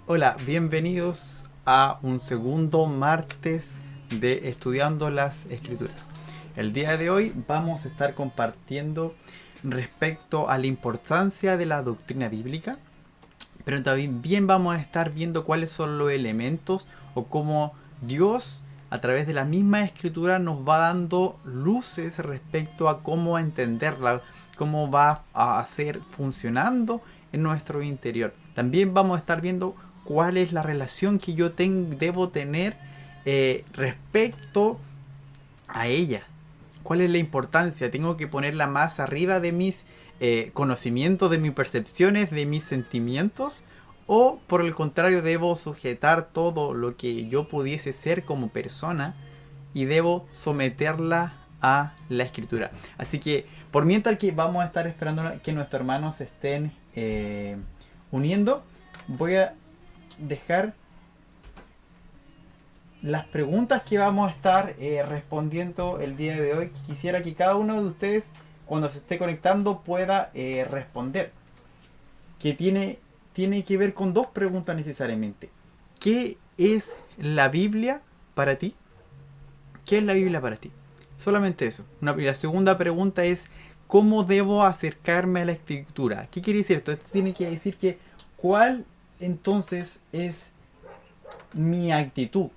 Hola, bienvenidos a un segundo martes de Estudiando las Escrituras. El día de hoy vamos a estar compartiendo respecto a la importancia de la doctrina bíblica, pero también vamos a estar viendo cuáles son los elementos o cómo Dios a través de la misma escritura nos va dando luces respecto a cómo entenderla, cómo va a hacer funcionando en nuestro interior. También vamos a estar viendo cuál es la relación que yo debo tener respecto a ella. ¿Cuál es la importancia? ¿Tengo que ponerla más arriba de mis conocimientos, de mis percepciones, de mis sentimientos? ¿O por el contrario debo sujetar todo lo que yo pudiese ser como persona y debo someterla a la escritura? Así que por mientras que vamos a estar esperando que nuestros hermanos se estén uniendo, voy a dejar las preguntas que vamos a estar respondiendo el día de hoy. Quisiera que cada uno de ustedes, cuando se esté conectando, pueda responder. Que tiene que ver con dos preguntas necesariamente. ¿Qué es la Biblia para ti? ¿Qué es la Biblia para ti? Solamente eso. La segunda pregunta es, ¿cómo debo acercarme a la escritura? ¿Qué quiere decir esto? Esto tiene que decir que ¿cuál entonces es mi actitud?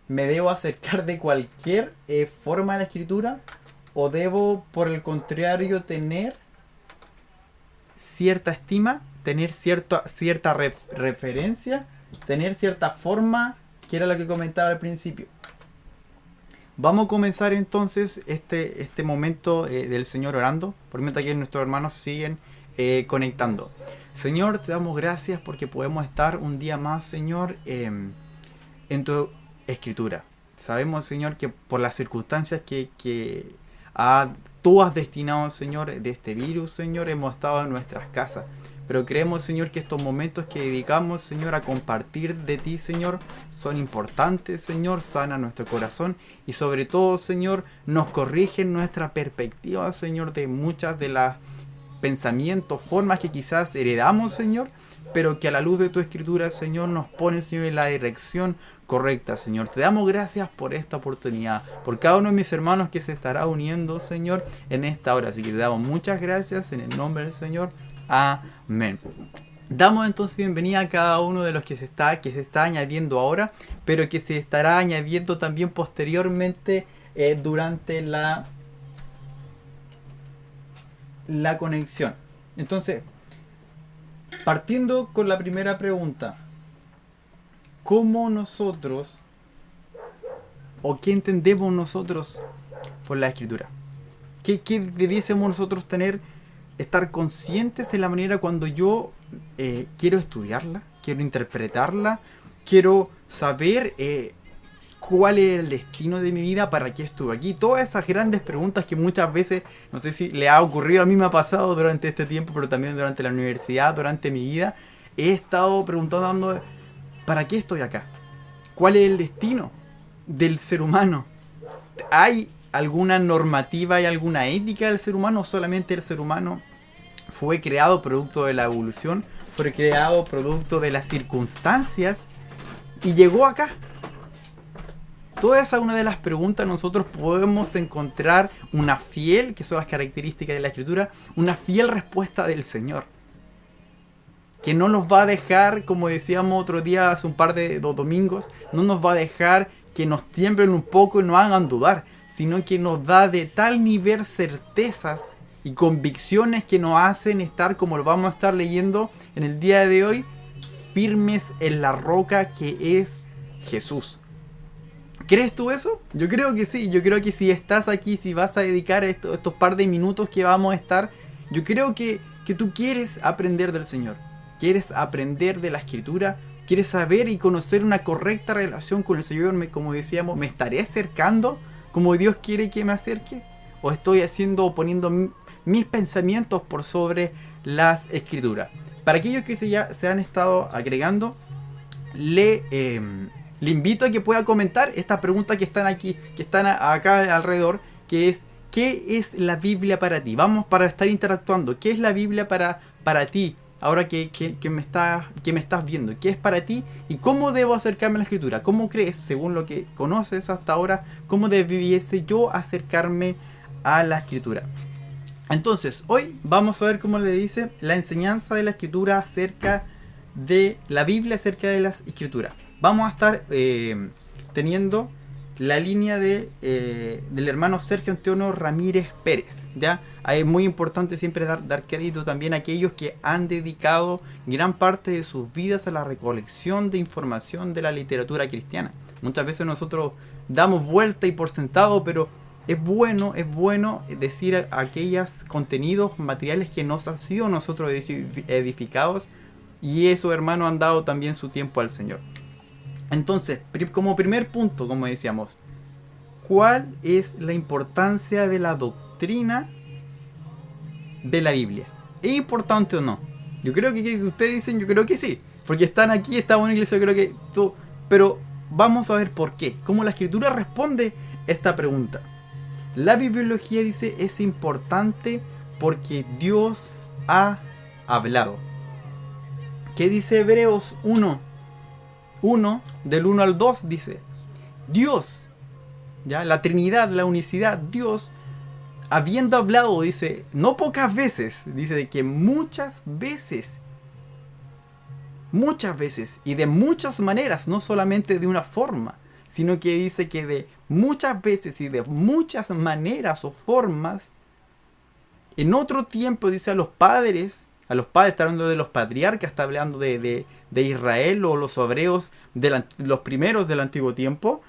¿Me debo acercar de cualquier forma a la escritura? ¿O debo, por el contrario, tener cierta estima, tener cierta referencia, tener cierta forma, que era lo que comentaba al principio? Vamos a comenzar entonces este momento del Señor orando, por mientras que nuestros hermanos se siguen conectando. Señor, te damos gracias porque podemos estar un día más, Señor, en tu escritura. Sabemos, Señor, que por las circunstancias que tú has destinado, Señor, de este virus, Señor, hemos estado en nuestras casas. Pero creemos, Señor, que estos momentos que dedicamos, Señor, a compartir de ti, Señor, son importantes, Señor, sana nuestro corazón y sobre todo, Señor, nos corrigen nuestra perspectiva, Señor, de muchas de las pensamientos, formas que quizás heredamos, Señor, pero que a la luz de tu escritura, Señor, nos pone, Señor, en la dirección correcta, Señor. Te damos gracias por esta oportunidad, por cada uno de mis hermanos que se estará uniendo, Señor, en esta hora. Así que te damos muchas gracias en el nombre del Señor. Amén. Damos entonces bienvenida a cada uno de los que se está añadiendo ahora, pero que se estará añadiendo también posteriormente durante la conexión. Entonces, partiendo con la primera pregunta, ¿cómo nosotros o qué entendemos nosotros por la escritura? ¿Qué debiésemos nosotros estar conscientes de la manera cuando yo quiero estudiarla, quiero interpretarla, quiero saber cuál es el destino de mi vida, para qué estuve aquí? Todas esas grandes preguntas que muchas veces, no sé si le ha ocurrido, a mí me ha pasado durante este tiempo, pero también durante la universidad, durante mi vida, he estado preguntando, ¿para qué estoy acá? ¿Cuál es el destino del ser humano? ¿Hay alguna normativa y alguna ética del ser humano? ¿O solamente el ser humano fue creado producto de la evolución, fue creado producto de las circunstancias y llegó acá? Toda esa es una de las preguntas. Nosotros podemos encontrar una fiel, que son las características de la escritura, una fiel respuesta del Señor, que no nos va a dejar, como decíamos otro día, hace un par de domingos, no nos va a dejar que nos tiemblen un poco y nos hagan dudar, sino que nos da de tal nivel certezas y convicciones que nos hacen estar, como lo vamos a estar leyendo en el día de hoy, firmes en la roca que es Jesús. ¿Crees tú eso? Yo creo que sí. Yo creo que si estás aquí, si vas a dedicar estos par de minutos que vamos a estar, yo creo que tú quieres aprender del Señor. Quieres aprender de la Escritura. Quieres saber y conocer una correcta relación con el Señor. Como decíamos, ¿me estaré acercando como Dios quiere que me acerque? ¿O estoy poniendo mis pensamientos por sobre las Escrituras? Para aquellos que se han estado agregando, le invito a que pueda comentar estas preguntas que están aquí, que están acá alrededor, que es: ¿qué es la Biblia para ti? Vamos para estar interactuando. ¿Qué es la Biblia para ti? ahora que me estás viendo? ¿Qué es para ti? ¿Y cómo debo acercarme a la Escritura? ¿Cómo crees, según lo que conoces hasta ahora, cómo debiese yo acercarme a la Escritura? Entonces, hoy vamos a ver, cómo le dice, la enseñanza de la Escritura acerca de la Biblia, acerca de las Escrituras. Vamos a estar teniendo la línea del hermano Sergio Antonio Ramírez Pérez, ¿ya? Es muy importante siempre dar crédito también a aquellos que han dedicado gran parte de sus vidas a la recolección de información de la literatura cristiana. Muchas veces nosotros damos vuelta y por sentado, pero es bueno decir aquellos contenidos materiales que nos han sido nosotros edificados, y esos hermanos han dado también su tiempo al Señor. Entonces, como primer punto, como decíamos, ¿cuál es la importancia de la doctrina de la Biblia? ¿Es importante o no? Yo creo que ustedes dicen, yo creo que sí, porque están aquí, estamos en la iglesia, yo creo que tú, pero vamos a ver por qué, cómo la Escritura responde esta pregunta. La bibliología dice es importante porque Dios ha hablado. ¿Qué dice Hebreos 1, del 1 al 2? Dice, Dios, ya, la Trinidad, la unicidad, Dios, habiendo hablado, dice, no pocas veces, dice que muchas veces, y de muchas maneras, no solamente de una forma, sino que dice que de muchas veces y de muchas maneras o formas, en otro tiempo, dice, a los padres, está hablando de los patriarcas, está hablando de Israel o los hebreos, los primeros del antiguo tiempo,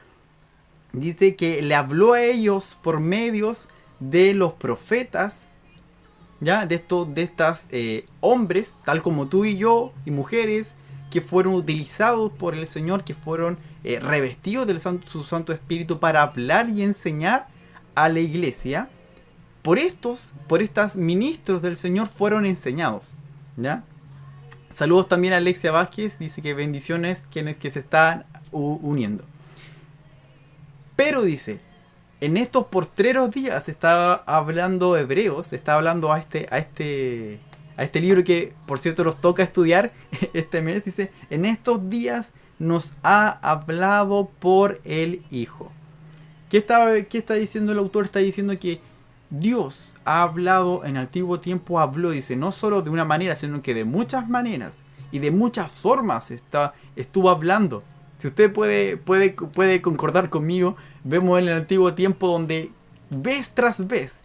dice que le habló a ellos por medios de los profetas, ¿ya? De estas hombres, tal como tú y yo, y mujeres, que fueron utilizados por el Señor, que fueron revestidos de su Santo Espíritu para hablar y enseñar a la iglesia. Por estos ministros del Señor fueron enseñados, ¿ya? Saludos también a Alexia Vázquez, dice que bendiciones quienes que se están uniendo. Pero dice, en estos postreros días, estaba hablando Hebreos, está hablando a este libro que por cierto nos toca estudiar este mes, dice, en estos días nos ha hablado por el Hijo. ¿Qué está diciendo el autor? Está diciendo que Dios ha hablado en el antiguo tiempo, habló, dice, no solo de una manera, sino que de muchas maneras y de muchas formas estuvo hablando. Si usted puede concordar conmigo, vemos en el antiguo tiempo donde vez tras vez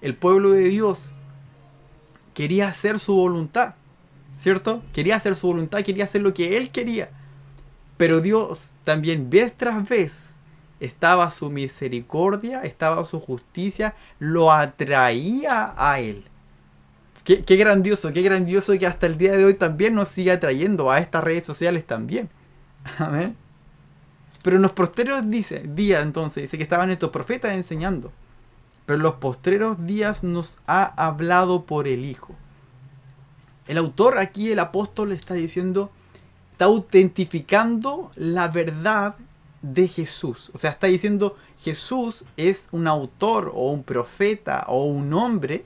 el pueblo de Dios quería hacer su voluntad, ¿cierto? Quería hacer su voluntad, quería hacer lo que Él quería. Pero Dios también vez tras vez estaba su misericordia, estaba su justicia, lo atraía a Él. Qué grandioso que hasta el día de hoy también nos sigue atrayendo a estas redes sociales también. Amén. Pero en los postreros días entonces dice que estaban estos profetas enseñando. Pero en los postreros días nos ha hablado por el Hijo. El autor aquí, el apóstol, está diciendo, está autentificando la verdad de Jesús. O sea, está diciendo Jesús es un autor o un profeta o un hombre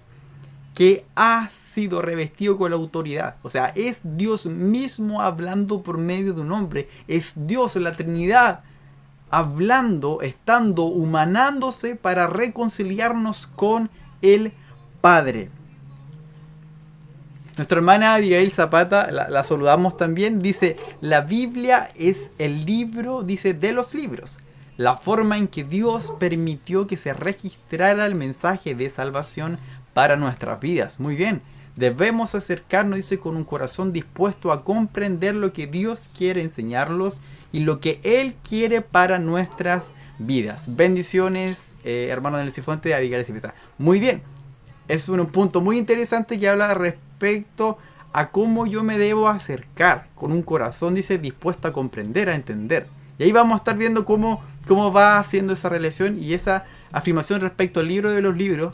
que ha sido revestido con la autoridad. O sea, es Dios mismo hablando por medio de un hombre. Es Dios, la Trinidad, hablando, estando, humanándose para reconciliarnos con el Padre. Nuestra hermana Abigail Zapata, la saludamos también, dice, la Biblia es el libro, dice, de los libros. La forma en que Dios permitió que se registrara el mensaje de salvación para nuestras vidas. Muy bien, debemos acercarnos, dice, con un corazón dispuesto a comprender lo que Dios quiere enseñarlos y lo que Él quiere para nuestras vidas. Bendiciones, hermano del Cifuente de Abigail Zapata. Muy bien, es un punto muy interesante que habla respecto a cómo yo me debo acercar con un corazón, dice, dispuesto a comprender, a entender. Y ahí vamos a estar viendo cómo va haciendo esa relación, y esa afirmación respecto al libro de los libros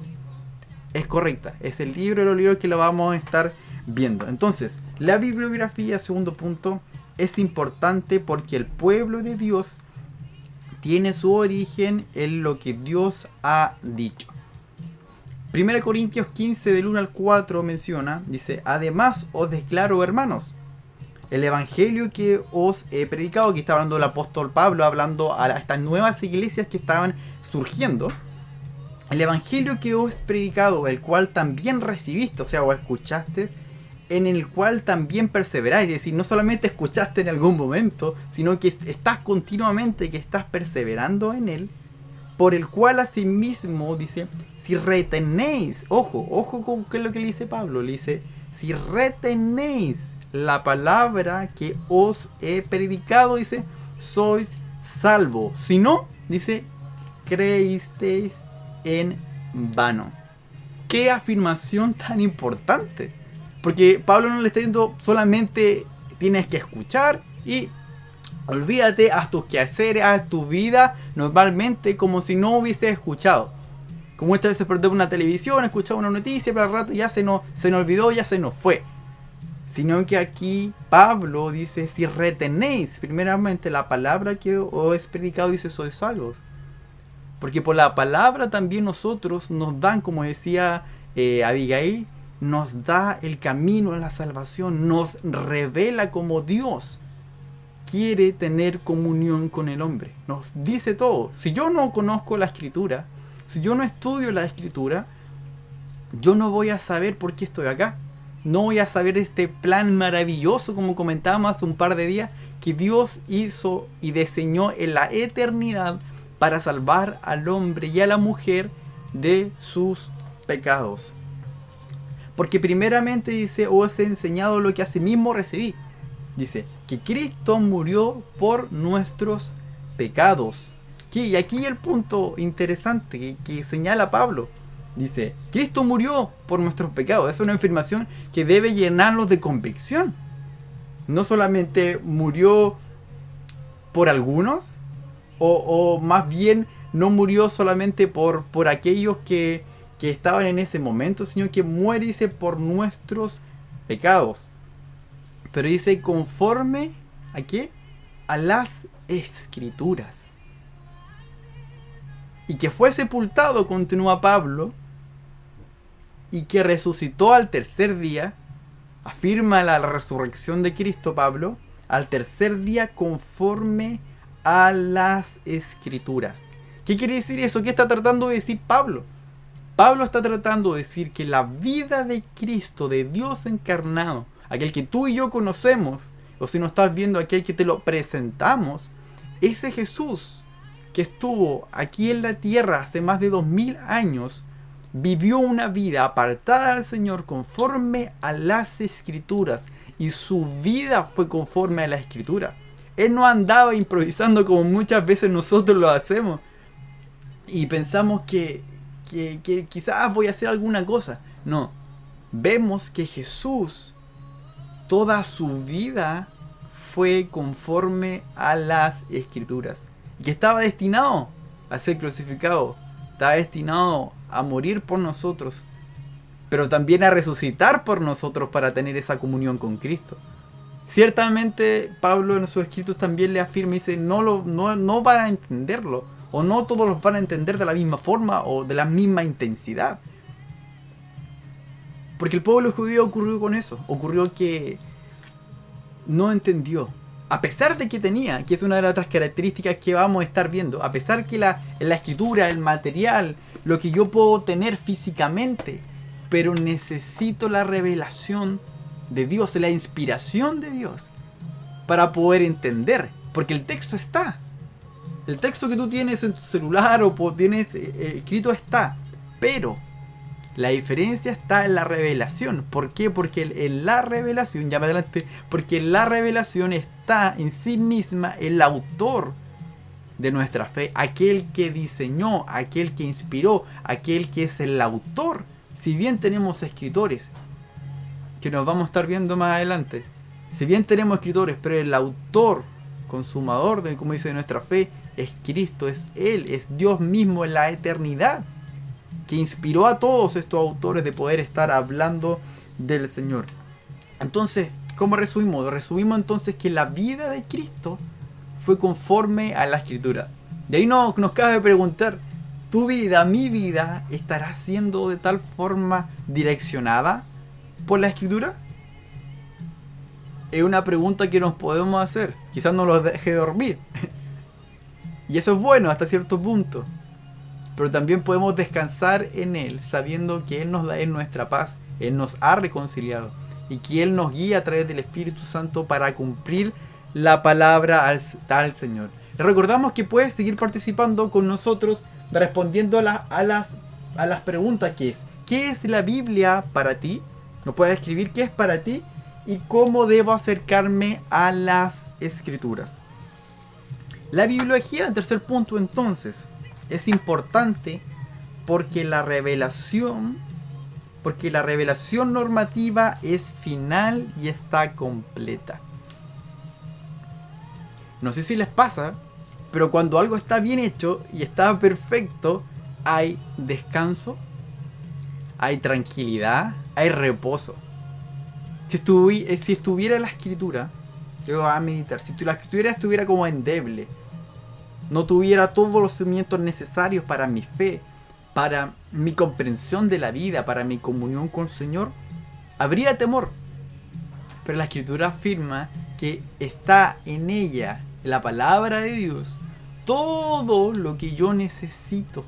es correcta. Es el libro de los libros que lo vamos a estar viendo. Entonces, la bibliografía, segundo punto, es importante porque el pueblo de Dios tiene su origen en lo que Dios ha dicho. 1 Corintios 15 del 1 al 4 menciona, dice: además os declaro, hermanos, el evangelio que os he predicado, que está hablando el apóstol Pablo, hablando a estas nuevas iglesias que estaban surgiendo, el evangelio que os he predicado, el cual también recibiste, o sea, o escuchaste, en el cual también perseveráis. Es decir, no solamente escuchaste en algún momento, sino que estás continuamente, que estás perseverando en él, por el cual asimismo, dice, si retenéis, ojo con qué es lo que le dice Pablo, le dice, si retenéis la palabra que os he predicado, dice, sois salvo. Si no, dice, creísteis en vano. Qué afirmación tan importante. Porque Pablo no le está diciendo solamente tienes que escuchar y olvídate, haz tus quehaceres, haz tu vida normalmente como si no hubieses escuchado. Como muchas veces perdemos una televisión, escuchamos una noticia, pero al rato ya se nos olvidó, ya se nos fue. Sino que aquí Pablo dice, si retenéis primeramente la palabra que os he predicado, dice, sois salvos. Porque por la palabra también nosotros nos dan, como decía Abigail, nos da el camino a la salvación, nos revela cómo Dios quiere tener comunión con el hombre. Nos dice todo. Si yo no conozco la Escritura, si yo no estudio la Escritura, yo no voy a saber por qué estoy acá. No voy a saber este plan maravilloso, como comentábamos hace un par de días, que Dios hizo y diseñó en la eternidad para salvar al hombre y a la mujer de sus pecados. Porque primeramente dice, os he enseñado lo que asimismo recibí. Dice, que Cristo murió por nuestros pecados. Y aquí el punto interesante que señala Pablo. Dice, Cristo murió por nuestros pecados. Es una afirmación que debe llenarnos de convicción. No solamente murió por algunos, o más bien no murió solamente por aquellos que estaban en ese momento, sino que muere, dice, por nuestros pecados. Pero dice, conforme ¿a qué? A las Escrituras. Y que fue sepultado, continúa Pablo, y que resucitó al tercer día, afirma la resurrección de Cristo Pablo, al tercer día conforme a las Escrituras. ¿Qué quiere decir eso? ¿Qué está tratando de decir Pablo? Pablo está tratando de decir que la vida de Cristo, de Dios encarnado, aquel que tú y yo conocemos, o si no estás viendo, aquel que te lo presentamos, ese Jesús que estuvo aquí en la tierra hace más de 2000 años, vivió una vida apartada al Señor conforme a las Escrituras, y su vida fue conforme a la Escritura. Él no andaba improvisando como muchas veces nosotros lo hacemos y pensamos que quizás voy a hacer alguna cosa. No, vemos que Jesús, toda su vida fue conforme a las Escrituras, y que estaba destinado a ser crucificado, estaba destinado a morir por nosotros, pero también a resucitar por nosotros para tener esa comunión con Cristo. Ciertamente Pablo en sus escritos también le afirma y dice, no van a entenderlo, o no todos los van a entender de la misma forma o de la misma intensidad. Porque el pueblo judío ocurrió con eso, ocurrió que no entendió, a pesar de que tenía, que es una de las otras características que vamos a estar viendo, a pesar que la escritura, el material, lo que yo puedo tener físicamente, pero necesito la revelación de Dios, la inspiración de Dios, para poder entender, porque el texto está. El texto que tú tienes en tu celular o tienes escrito está, pero la diferencia está en la revelación. ¿Por qué? Porque en la revelación, ya más adelante, porque en la revelación está en sí misma el autor de nuestra fe, aquel que diseñó, aquel que inspiró, aquel que es el autor. Si bien tenemos escritores, que nos vamos a estar viendo más adelante, si bien tenemos escritores, pero el autor, consumador de, como dice, de nuestra fe, es Cristo, es Él, es Dios mismo en la eternidad, que inspiró a todos estos autores de poder estar hablando del Señor. Entonces, ¿cómo resumimos? Resumimos entonces que la vida de Cristo fue conforme a la Escritura. De ahí nos cabe preguntar, tu vida, mi vida, estará siendo de tal forma direccionada por la Escritura? Es una pregunta que nos podemos hacer. Quizás no los deje dormir. Y eso es bueno hasta cierto punto. Pero también podemos descansar en Él, sabiendo que Él nos da en nuestra paz. Él nos ha reconciliado. Y que Él nos guía a través del Espíritu Santo para cumplir la palabra al Señor. Recordamos que puedes seguir participando con nosotros, respondiendo a las preguntas que es: ¿qué es la Biblia para ti? Nos puedes escribir qué es para ti y cómo debo acercarme a las Escrituras. La bibliología, en tercer punto, entonces, es importante porque la revelación normativa es final y está completa. No sé si les pasa, pero cuando algo está bien hecho y está perfecto, hay descanso, hay tranquilidad, hay reposo. Si estuviera la Escritura, yo voy a meditar, si la Escritura estuviera como endeble, no tuviera todos los cimientos necesarios para mi fe, para mi comprensión de la vida, para mi comunión con el Señor, habría temor. Pero la Escritura afirma que está en ella, la palabra de Dios, todo lo que yo necesito.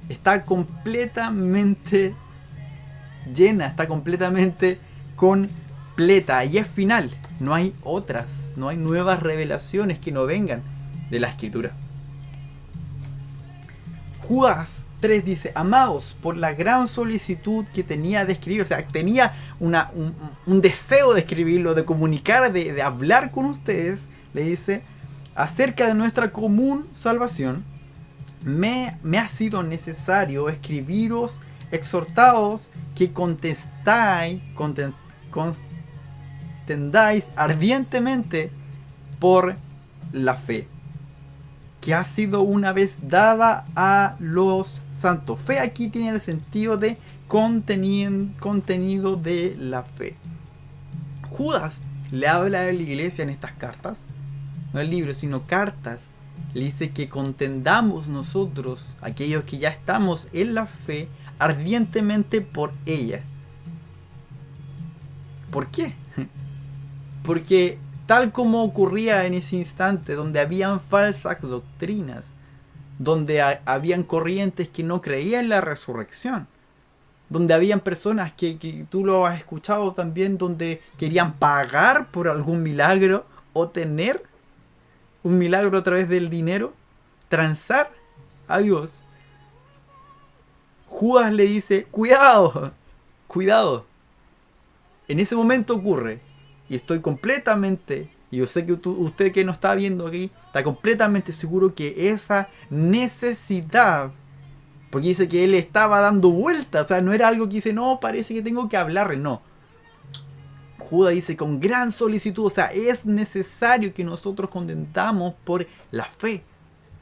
Está completamente llena, está completamente completa y es final. No hay otras, no hay nuevas revelaciones que no vengan de la Escritura. Judas 3 dice: amados, por la gran solicitud que tenía de escribir, o sea, tenía un deseo de escribirlo, de comunicar, de hablar con ustedes, le dice: acerca de nuestra común salvación, me ha sido necesario escribiros, exhortaos que contendáis ardientemente por la fe que ha sido una vez dada a los santos. Fe aquí tiene el sentido de contenido de la fe. Judas le habla a la iglesia en estas cartas, no el libro, sino cartas. Le dice que contendamos nosotros, aquellos que ya estamos en la fe, ardientemente por ella. ¿Por qué? Porque tal como ocurría en ese instante, donde habían falsas doctrinas, donde habían corrientes que no creían en la resurrección, donde habían personas que tú lo has escuchado también, donde querían pagar por algún milagro o tener un milagro a través del dinero, transar a Dios. Judas le dice: cuidado, cuidado. En ese momento ocurre. Y estoy completamente, y yo sé que usted que nos está viendo aquí, está completamente seguro que esa necesidad, porque dice que él estaba dando vueltas, o sea, no era algo que dice: no, parece que tengo que hablarle, no. Judas dice con gran solicitud, o sea, es necesario que nosotros contendamos por la fe,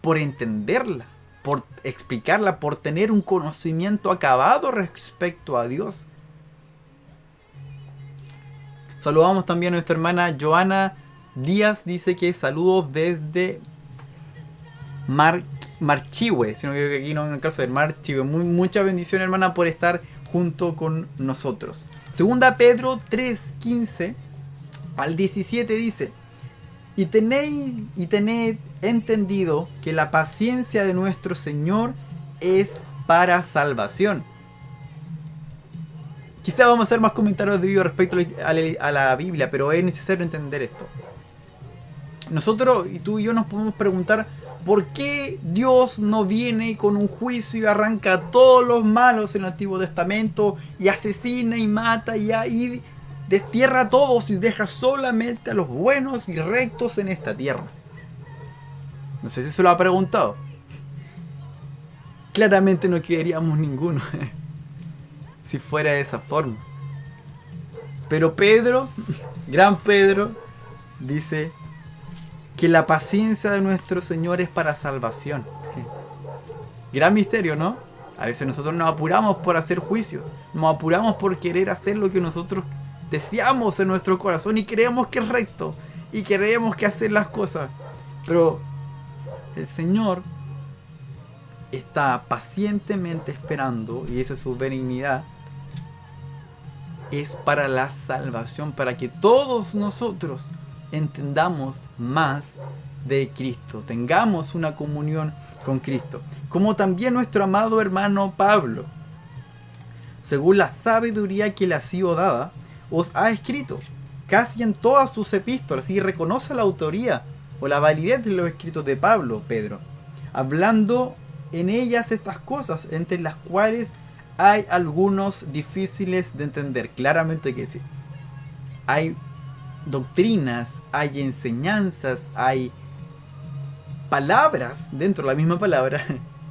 por entenderla, por explicarla, por tener un conocimiento acabado respecto a Dios. Saludamos también a nuestra hermana Joana Díaz, dice que saludos desde Marchihue, sino que aquí no en el caso de Marchihue. Muchas bendiciones, hermana, por estar junto con nosotros. Segunda Pedro 3:15 al 17 dice: y tened entendido que la paciencia de nuestro Señor es para salvación. Quizá vamos a hacer más comentarios de video respecto a la Biblia, pero es necesario entender esto. Nosotros, y tú y yo, nos podemos preguntar: ¿por qué Dios no viene con un juicio y arranca a todos los malos en el Antiguo Testamento y asesina y mata y destierra a todos y deja solamente a los buenos y rectos en esta tierra? No sé si se lo ha preguntado. Claramente no queríamos ninguno si fuera de esa forma. Pero Pedro, gran Pedro, dice que la paciencia de nuestro Señor es para salvación. Gran misterio, ¿no? A veces nosotros nos apuramos por hacer juicios, nos apuramos por querer hacer lo que nosotros deseamos en nuestro corazón y creemos que es recto y creemos que hacer las cosas. Pero el Señor está pacientemente esperando, y esa es su benignidad, es para la salvación, para que todos nosotros entendamos más de Cristo, tengamos una comunión con Cristo. Como también nuestro amado hermano Pablo, según la sabiduría que le ha sido dada, os ha escrito casi en todas sus epístolas, y reconoce la autoría o la validez de los escritos de Pablo, Pedro, hablando en ellas estas cosas, entre las cuales hay algunos difíciles de entender. Claramente que sí. Hay doctrinas, hay enseñanzas, hay palabras dentro de la misma palabra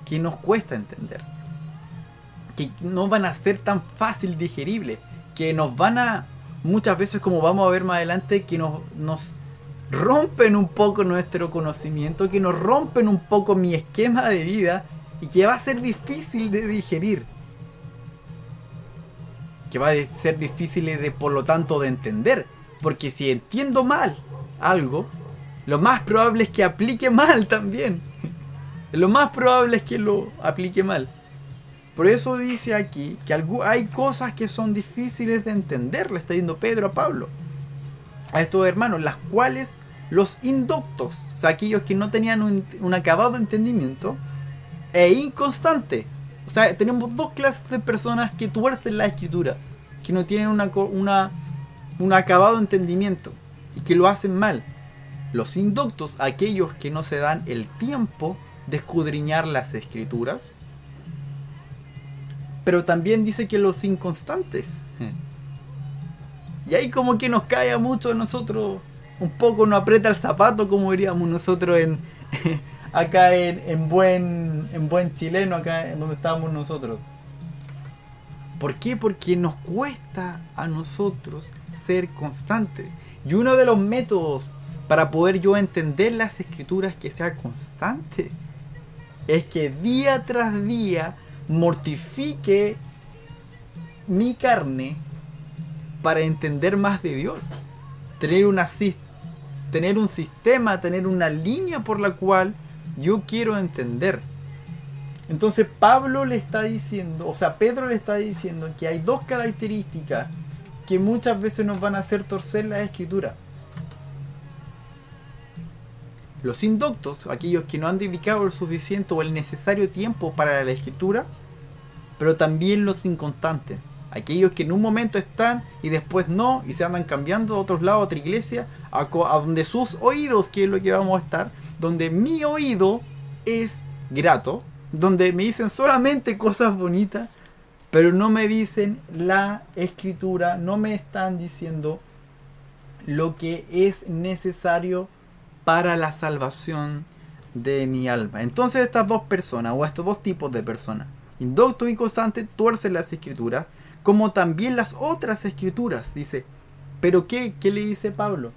que nos cuesta entender, que no van a ser tan fácil digeribles, que nos van a, muchas veces, como vamos a ver más adelante, que nos rompen un poco nuestro conocimiento, que nos rompen un poco mi esquema de vida, y que va a ser difícil de digerir, que va a ser difícil de, por lo tanto, de entender, porque si entiendo mal algo, lo más probable es que aplique mal también. Lo más probable es que lo aplique mal. Por eso dice aquí que hay cosas que son difíciles de entender, le está diciendo Pedro a Pablo, a estos hermanos, las cuales los indoctos, o sea, aquellos que no tenían un acabado entendimiento, e inconstante. O sea, tenemos dos clases de personas que tuercen la escritura, que no tienen un acabado entendimiento y que lo hacen mal. Los indoctos, aquellos que no se dan el tiempo de escudriñar las escrituras. Pero también dice que los inconstantes. Y ahí como que nos cae a muchos de nosotros, un poco nos aprieta el zapato, como diríamos nosotros acá en buen chileno, acá en donde estamos nosotros. ¿Por qué? Porque nos cuesta a nosotros ser constantes. Y uno de los métodos para poder yo entender las escrituras que sea constante es que día tras día mortifique mi carne para entender más de Dios. Tener un sistema, tener una línea por la cual yo quiero entender. Entonces Pedro le está diciendo que hay dos características que muchas veces nos van a hacer torcer la escritura. Los indoctos, aquellos que no han dedicado el suficiente o el necesario tiempo para la escritura, pero también los inconstantes, aquellos que en un momento están y después no, y se andan cambiando a otros lados, a otra iglesia, a donde sus oídos, que es lo que vamos a estar, donde mi oído es grato, donde me dicen solamente cosas bonitas, pero no me dicen la escritura, no me están diciendo lo que es necesario para la salvación de mi alma. Entonces estas dos personas, o estos dos tipos de personas, indoctos y constantes, tuercen las escrituras, como también las otras escrituras. Dice, ¿pero qué le dice Pablo?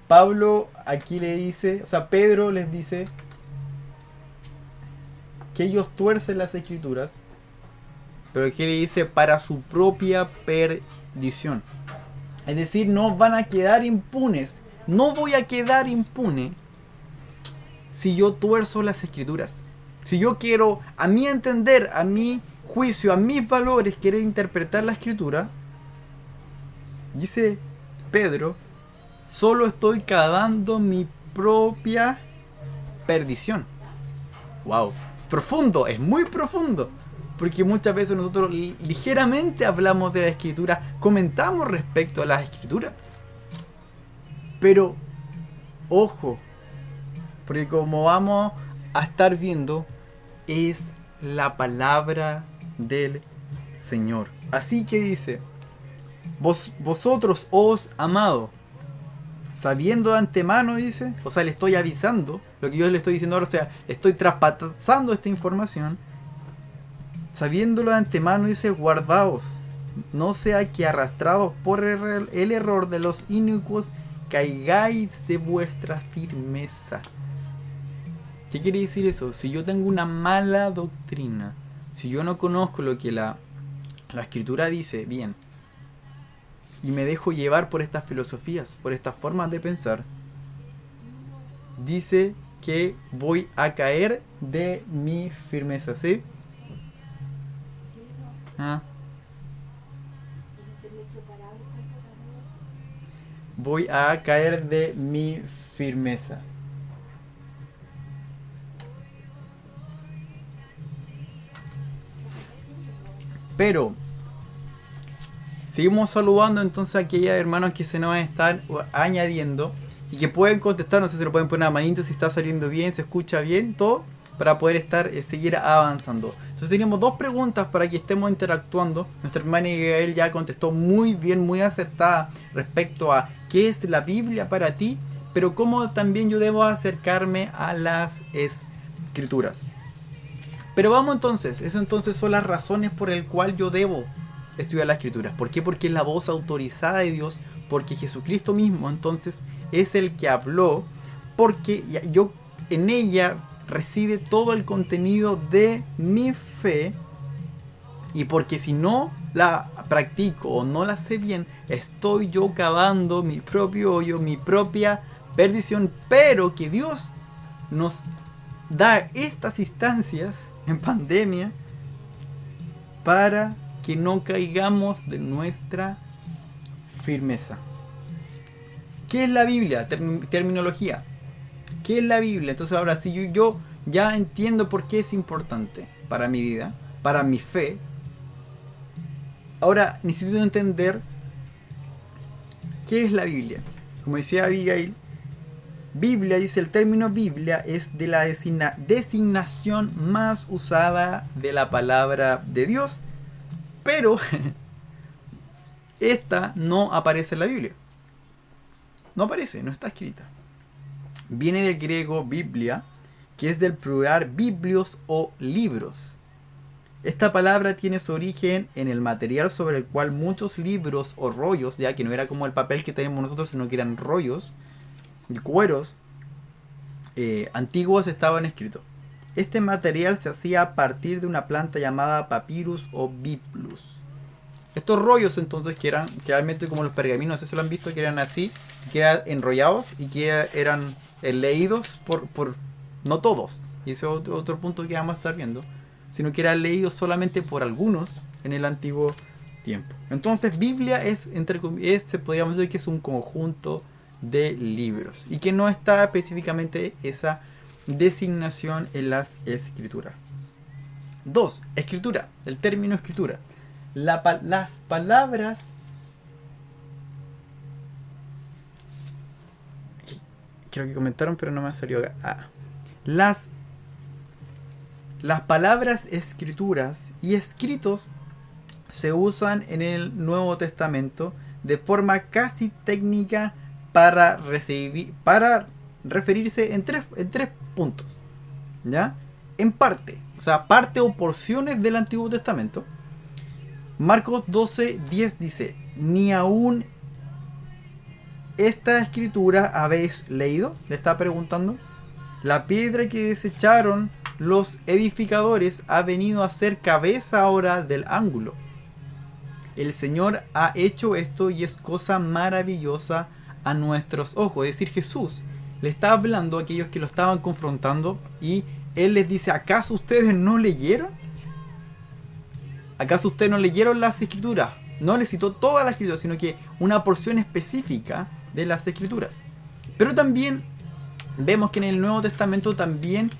Pablo aquí le dice, o sea, Pedro les dice que ellos tuercen las escrituras, pero que le dice para su propia perdición. Es decir, no van a quedar impunes. No voy a quedar impune si yo tuerzo las escrituras. Si yo quiero, a mi entender, a mi juicio, a mis valores, querer interpretar la escritura, dice Pedro, solo estoy cavando mi propia perdición. Wow, profundo, es muy profundo. Porque muchas veces nosotros ligeramente hablamos de la escritura, comentamos respecto a la escritura. Pero, ojo, porque como vamos a estar viendo, es la palabra del Señor. Así que dice, vosotros, os amado, sabiendo de antemano, dice, o sea, le estoy avisando, lo que yo le estoy diciendo ahora, o sea, le estoy traspasando esta información, sabiéndolo de antemano, dice, guardaos, no sea que arrastrados por el error de los inicuos, caigáis de vuestra firmeza. ¿Qué quiere decir eso? Si yo tengo una mala doctrina, si yo no conozco lo que la escritura dice bien, y me dejo llevar por estas filosofías, por estas formas de pensar, dice que voy a caer de mi firmeza, ¿sí? Ah. Voy a caer de mi firmeza. Pero seguimos saludando entonces a aquellos hermanos que se nos están añadiendo y que pueden contestar, no sé si lo pueden poner a manito, si está saliendo bien, se escucha bien, todo, para poder seguir avanzando. Entonces tenemos dos preguntas para que estemos interactuando. Nuestra hermana Gael ya contestó muy bien, muy acertada respecto a qué es la Biblia para ti, pero cómo también yo debo acercarme a las escrituras. Pero vamos entonces, eso entonces son las razones por el cual yo debo estudiar las escrituras. ¿Por qué? Porque es la voz autorizada de Dios, porque Jesucristo mismo entonces es el que habló, porque yo en ella reside todo el contenido de mi fe, y porque si no la practico o no la sé bien, estoy yo cavando mi propio hoyo, mi propia perdición. Pero que Dios nos da estas instancias en pandemia para que no caigamos de nuestra firmeza. ¿Qué es la Biblia? Terminología. ¿Qué es la Biblia? Entonces ahora sí yo ya entiendo por qué es importante para mi vida, para mi fe. Ahora necesito entender qué es la Biblia. Como decía Abigail, Biblia, dice el término Biblia, es de la designación más usada de la palabra de Dios, pero esta no aparece en la Biblia. No aparece, no está escrita. Viene del griego biblia, que es del plural biblios o libros. Esta palabra tiene su origen en el material sobre el cual muchos libros o rollos, ya que no era como el papel que tenemos nosotros, sino que eran rollos y cueros antiguos estaban escritos. Este material se hacía a partir de una planta llamada papyrus o biplus. Estos rollos entonces, que eran realmente como los pergaminos, no sé si lo han visto, que eran así, que eran enrollados y que eran leídos por no todos, y ese es otro punto que vamos a estar viendo, sino que eran leídos solamente por algunos en el antiguo tiempo. Entonces Biblia es, se podríamos decir que es un conjunto de libros y que no está específicamente esa designación en las escrituras. 2. Escritura. El término escritura. Las palabras creo que comentaron pero no me ha salido acá. Las palabras escrituras y escritos se usan en el Nuevo Testamento de forma casi técnica para referirse en tres puntos, ¿ya? En parte, o sea, parte o porciones del Antiguo Testamento. Marcos 12:10 dice: ni aún esta escritura habéis leído, le está preguntando. La piedra que desecharon los edificadores ha venido a ser cabeza ahora del ángulo. El Señor ha hecho esto y es cosa maravillosa a nuestros ojos. Es decir, Jesús le está hablando a aquellos que lo estaban confrontando y Él les dice: ¿acaso ustedes no leyeron? ¿Acaso ustedes no leyeron las escrituras? No les citó todas las escrituras, sino que una porción específica de las escrituras. Pero también vemos que en el Nuevo Testamento también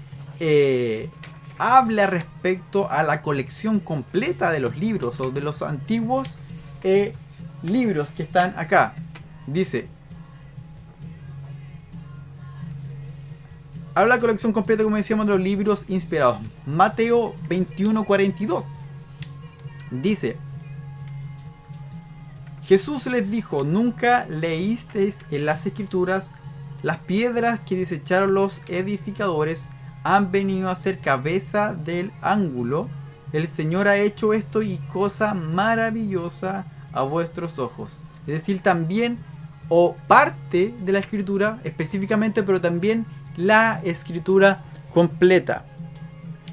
habla respecto a la colección completa de los libros o de los antiguos libros que están acá. Dice: habla la colección completa, como decíamos, de los libros inspirados. Mateo 21:42 dice: Jesús les dijo: ¿nunca leísteis en las escrituras? Las piedras que desecharon los edificadores han venido a ser cabeza del ángulo. El Señor ha hecho esto y cosa maravillosa a vuestros ojos. Es decir, también, o parte de la escritura específicamente, pero también la escritura completa.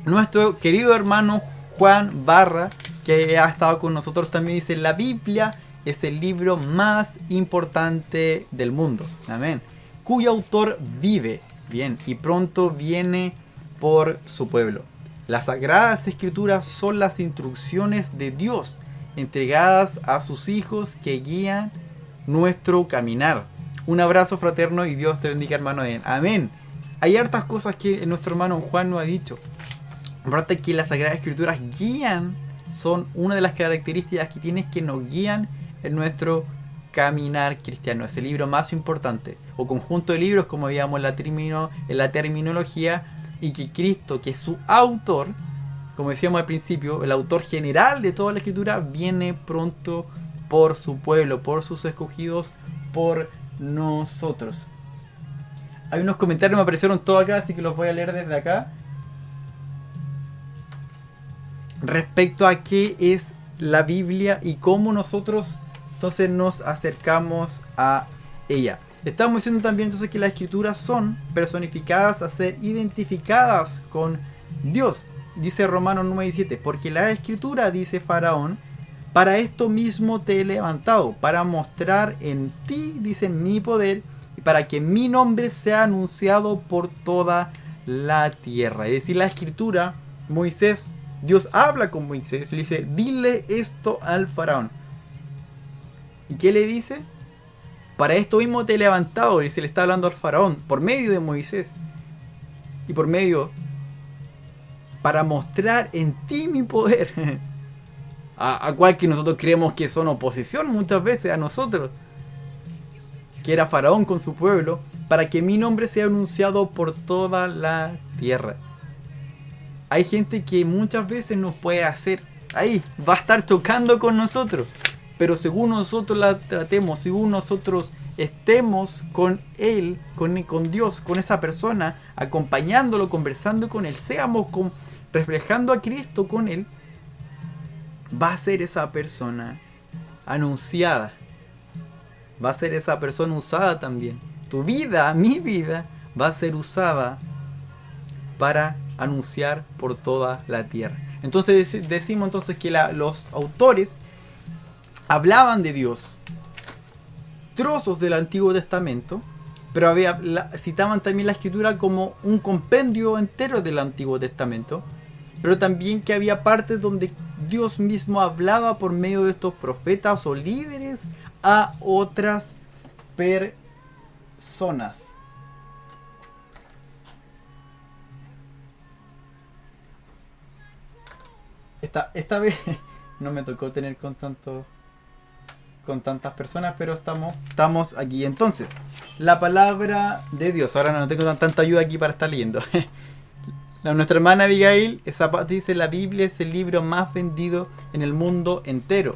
Nuestro querido hermano Juan Barra, que ha estado con nosotros, también dice: la Biblia es el libro más importante del mundo. Amén. Cuyo autor vive, Bien, y pronto viene por su pueblo. Las Sagradas Escrituras son las instrucciones de Dios entregadas a sus hijos que guían nuestro caminar. Un abrazo fraterno y Dios te bendiga, hermano. Amén. Hay hartas cosas que nuestro hermano Juan nos ha dicho. Aparte que las Sagradas Escrituras guían, son una de las características que tienes que nos guían en nuestro caminar cristiano. Es el libro más importante, o conjunto de libros, como veíamos en la terminología, y que Cristo, que es su autor, como decíamos al principio, el autor general de toda la Escritura, viene pronto por su pueblo, por sus escogidos, por nosotros. Hay unos comentarios que me aparecieron todos acá, así que los voy a leer desde acá. Respecto a qué es la Biblia y cómo nosotros entonces nos acercamos a ella. Estamos diciendo también entonces que las escrituras son personificadas a ser identificadas con Dios. Dice Romanos 9:17, porque la escritura, dice Faraón, para esto mismo te he levantado, para mostrar en ti, dice, mi poder, y para que mi nombre sea anunciado por toda la tierra. Es decir, la escritura, Moisés, Dios habla con Moisés y le dice, dile esto al Faraón. ¿Y qué le dice? Para esto mismo te he levantado, y se le está hablando al Faraón, por medio de Moisés. Y por medio, para mostrar en ti mi poder. A cual que nosotros creemos que son oposición muchas veces a nosotros. Que era Faraón con su pueblo, para que mi nombre sea anunciado por toda la tierra. Hay gente que muchas veces nos puede hacer, ahí, va a estar chocando con nosotros. Pero según nosotros la tratemos, según nosotros estemos con Él, con Dios, con esa persona, acompañándolo, conversando con Él, seamos reflejando a Cristo con Él, va a ser esa persona anunciada. Va a ser esa persona usada también. Tu vida, mi vida, va a ser usada para anunciar por toda la tierra. Entonces decimos entonces que los autores hablaban de Dios, trozos del Antiguo Testamento, pero citaban también la Escritura como un compendio entero del Antiguo Testamento, pero también que había partes donde Dios mismo hablaba por medio de estos profetas o líderes a otras personas. Esta vez no me tocó tener con tantas personas, pero estamos aquí. Entonces, la palabra de Dios. Ahora no tengo tanta ayuda aquí para estar leyendo. Nuestra hermana Abigail dice: la Biblia es el libro más vendido en el mundo entero,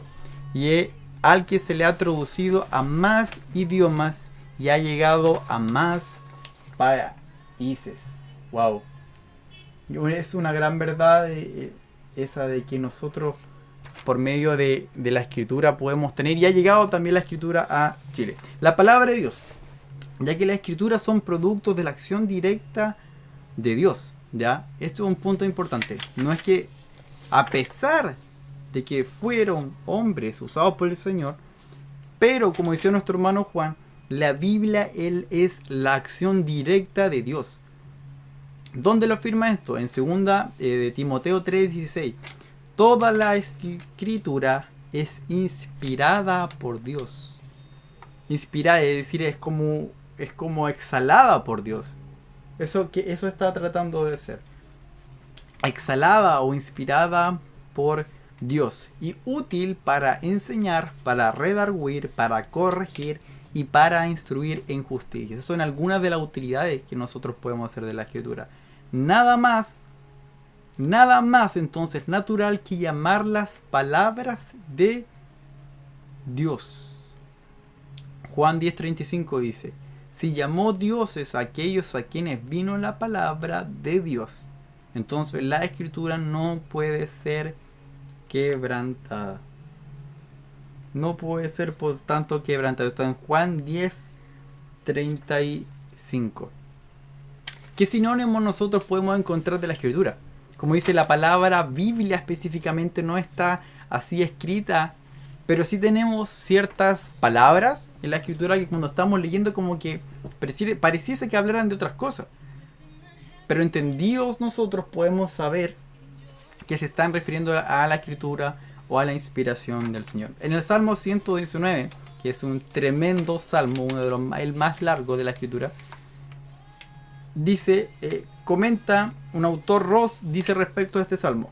y al que se le ha traducido a más idiomas y ha llegado a más países. Wow. Es una gran verdad esa de que nosotros, por medio de la escritura, podemos tener, y ha llegado también la escritura a Chile. La palabra de Dios, ya que las escrituras son productos de la acción directa de Dios, ¿ya? Esto es un punto importante. No es que, a pesar de que fueron hombres usados por el Señor, pero como decía nuestro hermano Juan, la Biblia es la acción directa de Dios. ¿Dónde lo afirma esto? En 2 de Timoteo 3:16. Toda la escritura es inspirada por Dios. Inspirada, es decir, es como exhalada por Dios. Eso está tratando de ser. Exhalada o inspirada por Dios. Y útil para enseñar, para redarguir, para corregir y para instruir en justicia. Esas son algunas de las utilidades que nosotros podemos hacer de la escritura. Nada más entonces natural que llamar las palabras de Dios. Juan 10:35 dice: si llamó dioses a aquellos a quienes vino la palabra de Dios, entonces la escritura no puede ser quebrantada. No puede ser por tanto quebrantada. Está en Juan 10:35. ¿Qué sinónimos nosotros podemos encontrar de la escritura? Como dice la palabra Biblia específicamente, no está así escrita, Pero sí tenemos ciertas palabras en la escritura que cuando estamos leyendo como que pareciese que hablaran de otras cosas. Pero entendidos nosotros podemos saber que se están refiriendo a la escritura o a la inspiración del Señor. En el Salmo 119, que es un tremendo salmo, uno de el más largo de la escritura, dice, comenta un autor Ross, dice respecto a este salmo.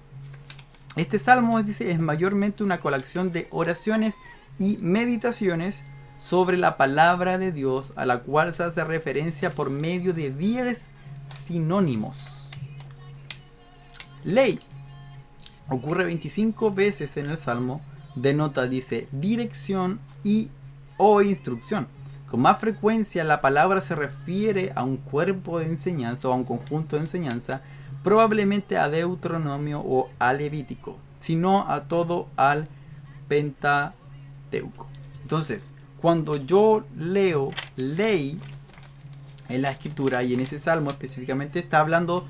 Este salmo, dice, es mayormente una colección de oraciones y meditaciones sobre la palabra de Dios, a la cual se hace referencia por medio de 10 sinónimos. Ley ocurre 25 veces en el salmo, denota, dice, dirección y o instrucción. Con más frecuencia la palabra se refiere a un cuerpo de enseñanza o a un conjunto de enseñanza, probablemente a Deuteronomio o a Levítico, sino a todo al Pentateuco. Entonces, cuando yo leo ley en la escritura y en ese salmo específicamente está hablando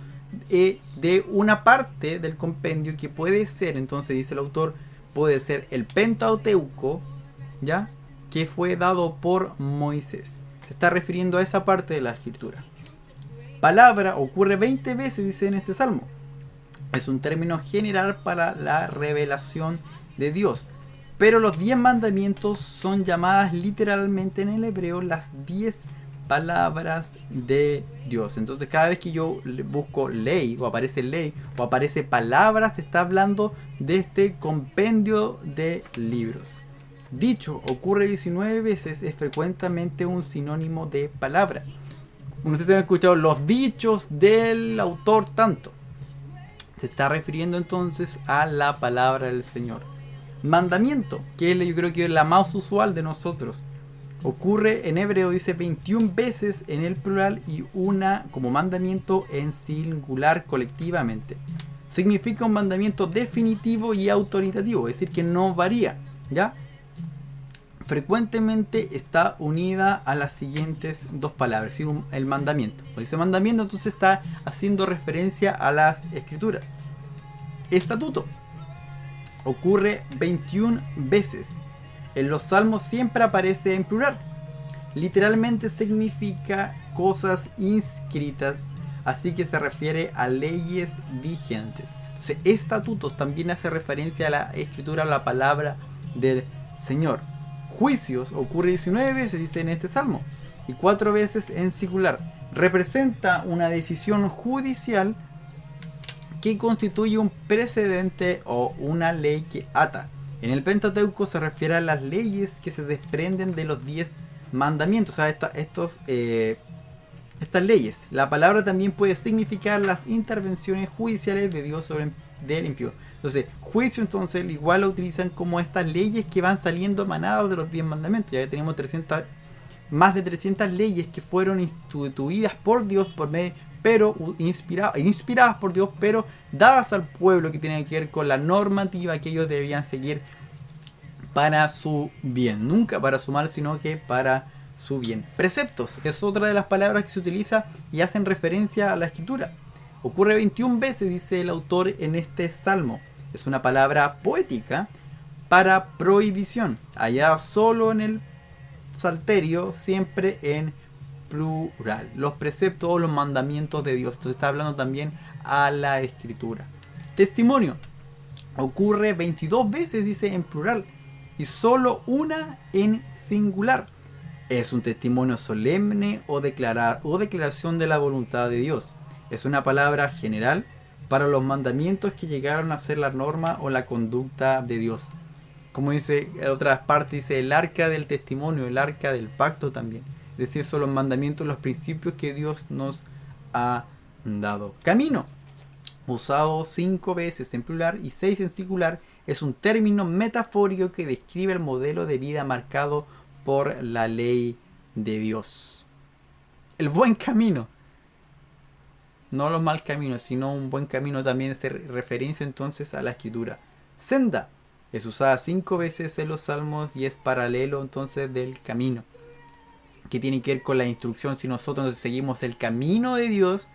de una parte del compendio que puede ser, entonces dice el autor, puede ser el Pentateuco, ¿ya? Que fue dado por Moisés. Se está refiriendo a esa parte de la escritura. Palabra ocurre 20 veces, dice en este salmo. Es un término general para la revelación de Dios. Pero los 10 mandamientos son llamadas literalmente en el hebreo las 10 palabras de Dios. Entonces cada vez que yo busco ley o aparece palabras, se está hablando de este compendio de libros. Dicho ocurre 19 veces, es frecuentemente un sinónimo de palabra. No sé si han escuchado los dichos del autor tanto. Se está refiriendo entonces a la palabra del Señor. Mandamiento, que yo creo que es la más usual de nosotros. Ocurre en hebreo, dice 21 veces en el plural y una como mandamiento en singular colectivamente. Significa un mandamiento definitivo y autoritativo, es decir, que no varía, ¿ya? Frecuentemente está unida a las siguientes dos palabras, es decir, el mandamiento. Cuando dice mandamiento, entonces está haciendo referencia a las escrituras. Estatuto ocurre 21 veces. En los salmos siempre aparece en plural. Literalmente significa cosas inscritas, así que se refiere a leyes vigentes. Entonces, estatutos también hace referencia a la escritura, a la palabra del Señor. Juicios ocurre 19 veces, dice en este salmo, y 4 veces en singular. Representa una decisión judicial que constituye un precedente o una ley que ata. En el Pentateuco se refiere a las leyes que se desprenden de los 10 mandamientos, o sea, estas leyes. La palabra también puede significar las intervenciones judiciales de Dios sobre el impío. Entonces, juicio, entonces, igual lo utilizan como estas leyes que van saliendo emanadas de los 10 mandamientos. Ya que tenemos más de 300 leyes que fueron instituidas por Dios, pero inspiradas por Dios, pero dadas al pueblo, que tienen que ver con la normativa que ellos debían seguir para su bien. Nunca para su mal, sino que para su bien. Preceptos es otra de las palabras que se utiliza y hacen referencia a la escritura. Ocurre 21 veces, dice el autor en este salmo. Es una palabra poética para prohibición, hallada solo en el Salterio, siempre en plural. Los preceptos o los mandamientos de Dios. Entonces está hablando también a la escritura. Testimonio ocurre 22 veces, dice en plural, y solo una en singular. Es un testimonio solemne o declaración de la voluntad de Dios. Es una palabra general para los mandamientos que llegaron a ser la norma o la conducta de Dios. Como dice en otras partes, dice el arca del testimonio, el arca del pacto también. Es decir, son los mandamientos, los principios que Dios nos ha dado. Camino, usado 5 veces en plural y 6 en singular, es un término metafórico que describe el modelo de vida marcado por la ley de Dios. El buen camino. No los mal caminos, sino un buen camino también hace referencia entonces a la escritura. Senda es usada 5 veces en los salmos y es paralelo entonces del camino, que tiene que ver con la instrucción. Si nosotros seguimos el camino de Dios,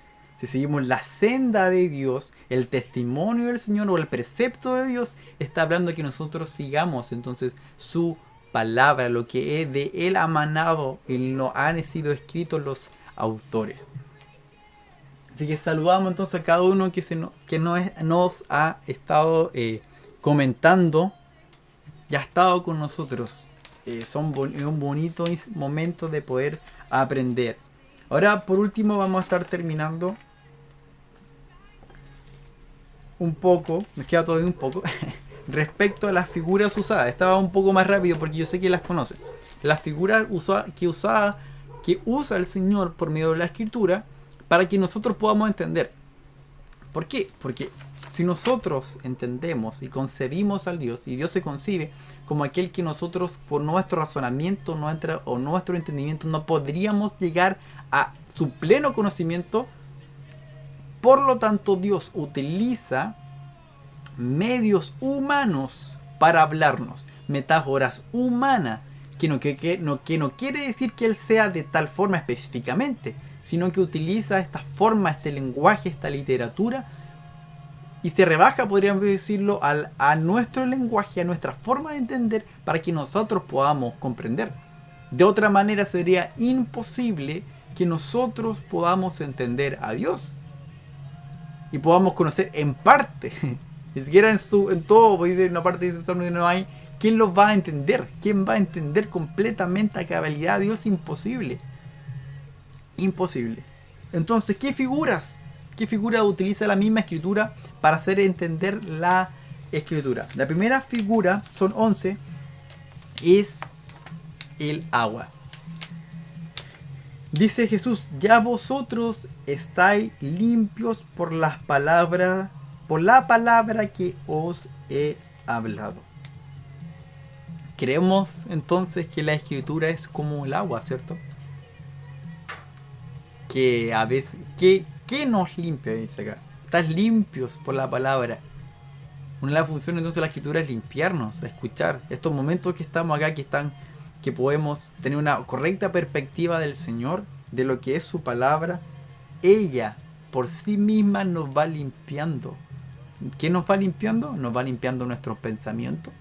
si seguimos la senda de Dios, el testimonio del Señor o el precepto de Dios, está hablando de que nosotros sigamos entonces su palabra, lo que es de Él ha manado y no han sido escritos los autores. Así que saludamos entonces a cada uno que nos ha estado comentando y ha estado con nosotros. Es un bonito momento de poder aprender. Ahora, por último, vamos a estar terminando un poco, nos queda todavía un poco, respecto a las figuras usadas. Estaba un poco más rápido porque yo sé que las conocen. Las figuras que usa el Señor por medio de la Escritura para que nosotros podamos entender. ¿Por qué? Porque si nosotros entendemos y concebimos al Dios, y Dios se concibe como aquel que nosotros por nuestro razonamiento o nuestro entendimiento no podríamos llegar a su pleno conocimiento, por lo tanto Dios utiliza medios humanos para hablarnos, metáforas humanas, que no quiere decir que Él sea de tal forma específicamente, sino que utiliza esta forma, este lenguaje, esta literatura, y se rebaja, podríamos decirlo, a nuestro lenguaje, a nuestra forma de entender, para que nosotros podamos comprender. De otra manera sería imposible que nosotros podamos entender a Dios y podamos conocer en parte, ni siquiera en todo, porque dice una parte dice no hay. ¿Quién los va a entender? ¿Quién va a entender completamente a cabalidad a Dios? Imposible. Imposible. Entonces, ¿qué figuras utiliza la misma escritura para hacer entender la escritura? La primera figura, son 11, es el agua. Dice Jesús: ya vosotros estáis limpios por la palabra que os he hablado. Creemos entonces que la escritura es como el agua, ¿cierto? Que a veces, ¿qué nos limpia? Dice acá. Estás limpios por la palabra. Una de las funciones entonces de la escritura es limpiarnos, escuchar. Estos momentos que estamos acá, que podemos tener una correcta perspectiva del Señor, de lo que es su palabra, ella por sí misma nos va limpiando. ¿Qué nos va limpiando? Nos va limpiando nuestros pensamientos,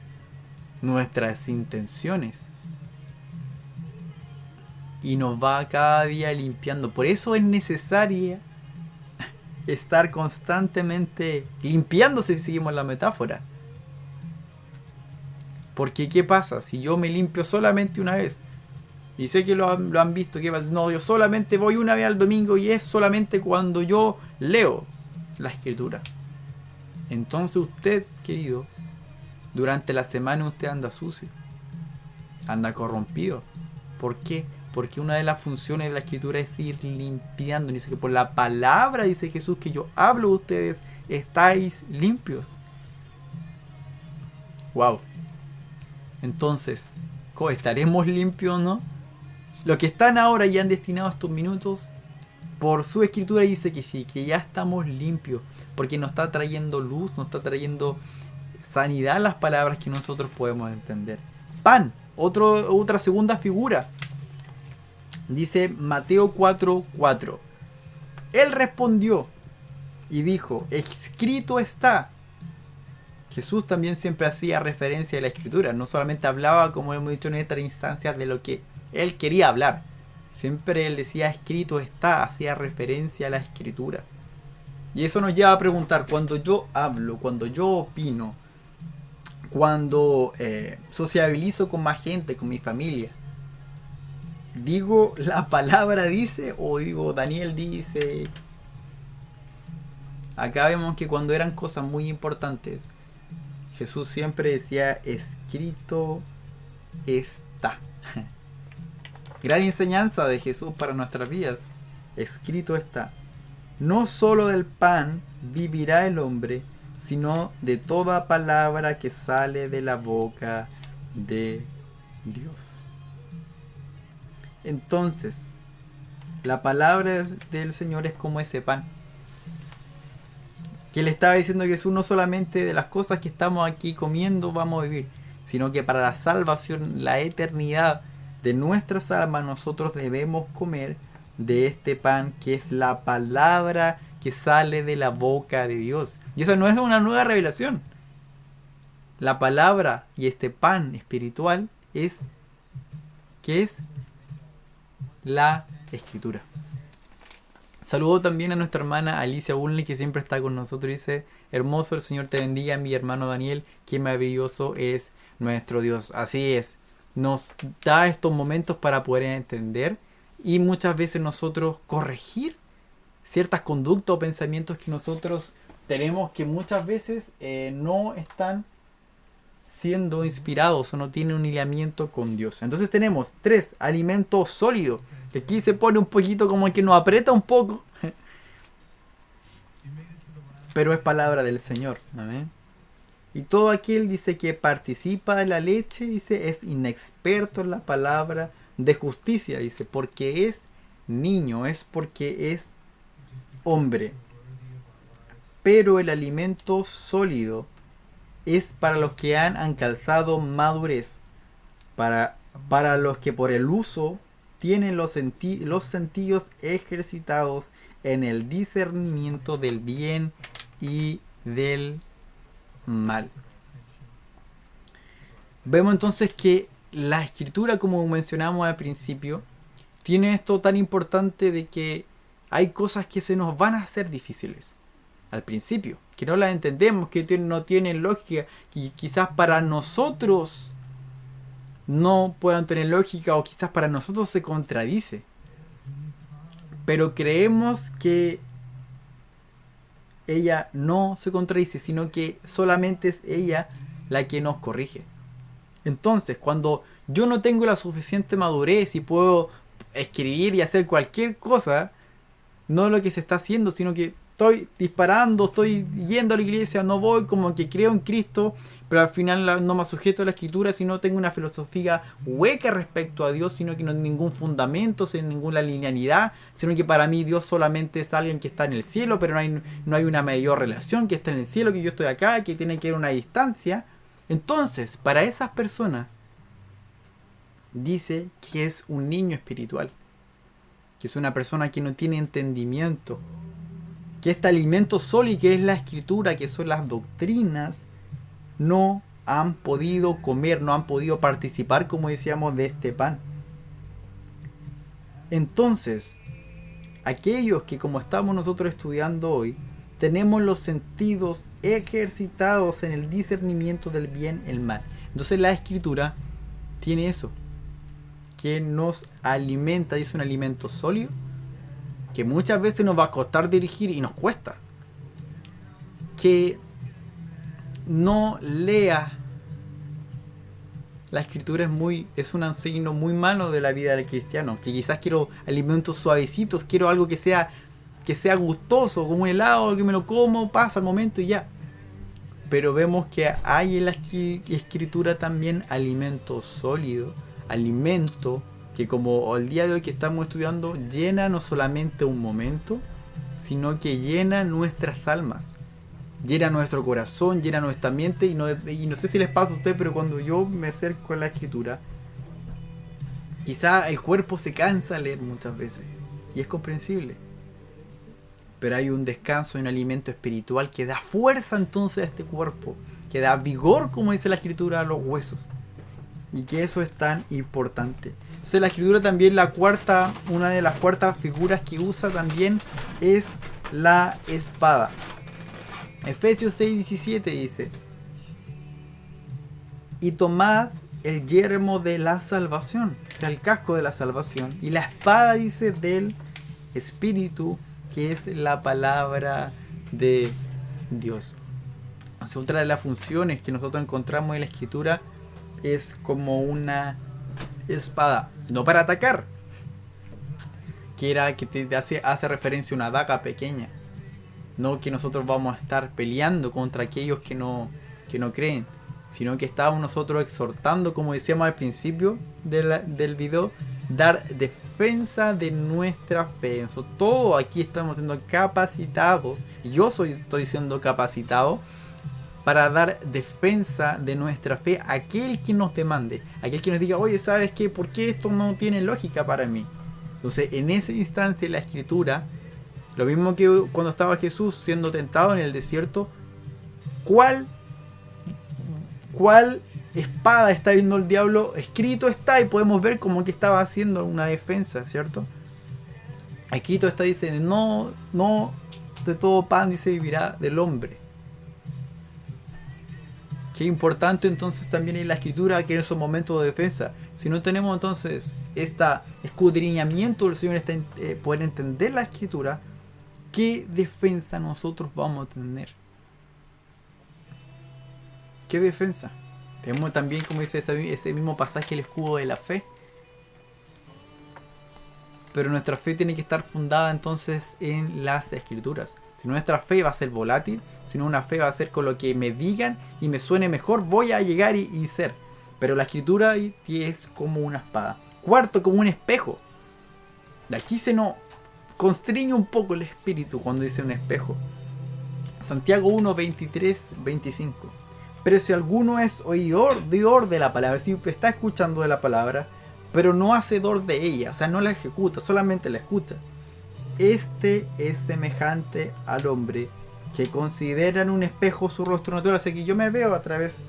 nuestras intenciones, y nos va cada día limpiando. Por eso es necesaria estar constantemente limpiándose, si seguimos la metáfora. Porque ¿qué pasa? Si yo me limpio solamente una vez, y sé que lo han visto, ¿qué pasa? No, yo solamente voy una vez al domingo y es solamente cuando yo leo la escritura. Entonces usted, querido, durante la semana usted anda sucio, anda corrompido. ¿Por qué? Porque una de las funciones de la escritura es ir limpiando. Dice que por la palabra, dice Jesús, que yo hablo de ustedes, estáis limpios. Wow. Entonces, ¿cómo estaremos limpios, no? Los que están ahora y han destinado estos minutos, por su escritura dice que sí, que ya estamos limpios, porque nos está trayendo luz, nos está trayendo sanidad las palabras que nosotros podemos entender. Pan, otra segunda figura. Dice Mateo 4:4. Él respondió y dijo: escrito está. Jesús también siempre hacía referencia a la escritura. No solamente hablaba, como hemos dicho en esta instancia, de lo que él quería hablar. Siempre él decía: escrito está. Hacía referencia a la escritura. Y eso nos lleva a preguntar: cuando yo hablo, cuando yo opino, cuando sociabilizo con más gente, con mi familia, ¿digo la palabra dice o digo Daniel dice? Acá vemos que cuando eran cosas muy importantes, Jesús siempre decía: escrito está. Gran enseñanza de Jesús para nuestras vidas. Escrito está. No solo del pan vivirá el hombre, sino de toda palabra que sale de la boca de Dios. Entonces, la palabra del Señor es como ese pan. Que le estaba diciendo a Jesús: no solamente de las cosas que estamos aquí comiendo vamos a vivir, sino que para la salvación, la eternidad de nuestras almas, nosotros debemos comer de este pan que es la palabra que sale de la boca de Dios. Y eso no es una nueva revelación. La palabra y este pan espiritual es, ¿qué es? La Escritura. Saludo también a nuestra hermana Alicia Bunley, que siempre está con nosotros y dice: hermoso, el Señor te bendiga, mi hermano Daniel, qué maravilloso es nuestro Dios. Así es, nos da estos momentos para poder entender y muchas veces nosotros corregir ciertas conductas o pensamientos que nosotros tenemos, que muchas veces no están siendo inspirados o no tienen un hilamiento con Dios. Entonces tenemos 3, alimento sólido, que aquí se pone un poquito como que nos aprieta un poco, pero es palabra del Señor. Amén. Y todo aquel, dice, que participa de la leche, dice, es inexperto en la palabra de justicia, dice, porque es niño, es porque es hombre. Pero el alimento sólido es para los que han alcanzado madurez, para los que por el uso tienen los sentidos ejercitados en el discernimiento del bien y del mal. Vemos entonces que la Escritura, como mencionamos al principio, tiene esto tan importante de que hay cosas que se nos van a hacer difíciles al principio, que no las entendemos, que no tienen lógica, que quizás para nosotros no puedan tener lógica, o quizás para nosotros se contradice, pero creemos que ella no se contradice, sino que solamente es ella la que nos corrige. Entonces, cuando yo no tengo la suficiente madurez y puedo escribir y hacer cualquier cosa, no lo que se está haciendo, sino que estoy disparando, estoy yendo a la iglesia, no voy, como que creo en Cristo, pero al final no me sujeto a la Escritura, sino tengo una filosofía hueca respecto a Dios, sino que no hay ningún fundamento, sin ninguna linealidad, sino que para mí Dios solamente es alguien que está en el cielo, pero no hay una mayor relación, que está en el cielo, que yo estoy acá, que tiene que haber una distancia. Entonces, para esas personas, dice que es un niño espiritual, que es una persona que no tiene entendimiento, que este alimento sólido, que es la Escritura, que son las doctrinas, no han podido comer, no han podido participar, como decíamos, de este pan. Entonces, aquellos que, como estamos nosotros estudiando hoy, tenemos los sentidos ejercitados en el discernimiento del bien y el mal. Entonces la Escritura tiene eso, que nos alimenta, y es un alimento sólido, que muchas veces nos va a costar dirigir y nos cuesta. Que no lea la Escritura es un signo muy malo de la vida del cristiano. Que quizás quiero alimentos suavecitos, quiero algo que sea gustoso, como un helado, que me lo como, pasa el momento y ya. Pero vemos que hay en la Escritura también alimento sólido, alimento que, como el día de hoy que estamos estudiando, llena no solamente un momento, sino que llena nuestras almas, llena nuestro corazón, llena nuestra mente. Y no sé si les pasa a ustedes, pero cuando yo me acerco a la Escritura, quizá el cuerpo se cansa de leer muchas veces, y es comprensible, pero hay un descanso, un alimento espiritual que da fuerza entonces a este cuerpo, que da vigor, como dice la Escritura, a los huesos, y que eso es tan importante. Entonces la Escritura también, una de las cuartas figuras que usa también es la espada. Efesios 6:17 dice: y tomad el yelmo de la salvación, o sea, el casco de la salvación, y la espada, dice, del Espíritu, que es la palabra de Dios. O sea, otra de las funciones que nosotros encontramos en la Escritura es como una espada, no para atacar, que te hace referencia a una daga pequeña, no que nosotros vamos a estar peleando contra aquellos que no creen, sino que estamos nosotros exhortando, como decíamos al principio del video, dar defensa de nuestra fe. Eso, todo aquí estamos siendo capacitados, y yo estoy siendo capacitado para dar defensa de nuestra fe a aquel que nos demande, aquel que nos diga: oye, ¿sabes qué? ¿Por qué esto no tiene lógica para mí? Entonces, en esa instancia, la Escritura Lo mismo que cuando estaba Jesús siendo tentado en el desierto. ¿Cuál espada está viendo el diablo? Escrito está, y podemos ver como que estaba haciendo una defensa, ¿cierto? Escrito está, dice, no de todo pan, dice, vivirá del hombre. Qué importante entonces también en la escritura que en esos momentos de defensa. Si no tenemos entonces este escudriñamiento del Señor, poder entender la escritura, ¿qué defensa nosotros vamos a tener? ¿Qué defensa? Tenemos también, como dice ese mismo pasaje, el escudo de la fe. Pero nuestra fe tiene que estar fundada entonces en las escrituras. Si nuestra fe va a ser volátil, si no, una fe va a ser con lo que me digan y me suene mejor, voy a llegar y ser. Pero la escritura es como una espada. Cuarto, como un espejo. De aquí se nos constriñe un poco el espíritu cuando dice un espejo. Santiago 1, 23, 25. Pero si alguno es oidor de la palabra, si está escuchando de la palabra, pero no hacedor de ella, o sea, no la ejecuta, solamente la escucha, este es semejante al hombre que considera en un espejo su rostro natural. Así que yo me veo a través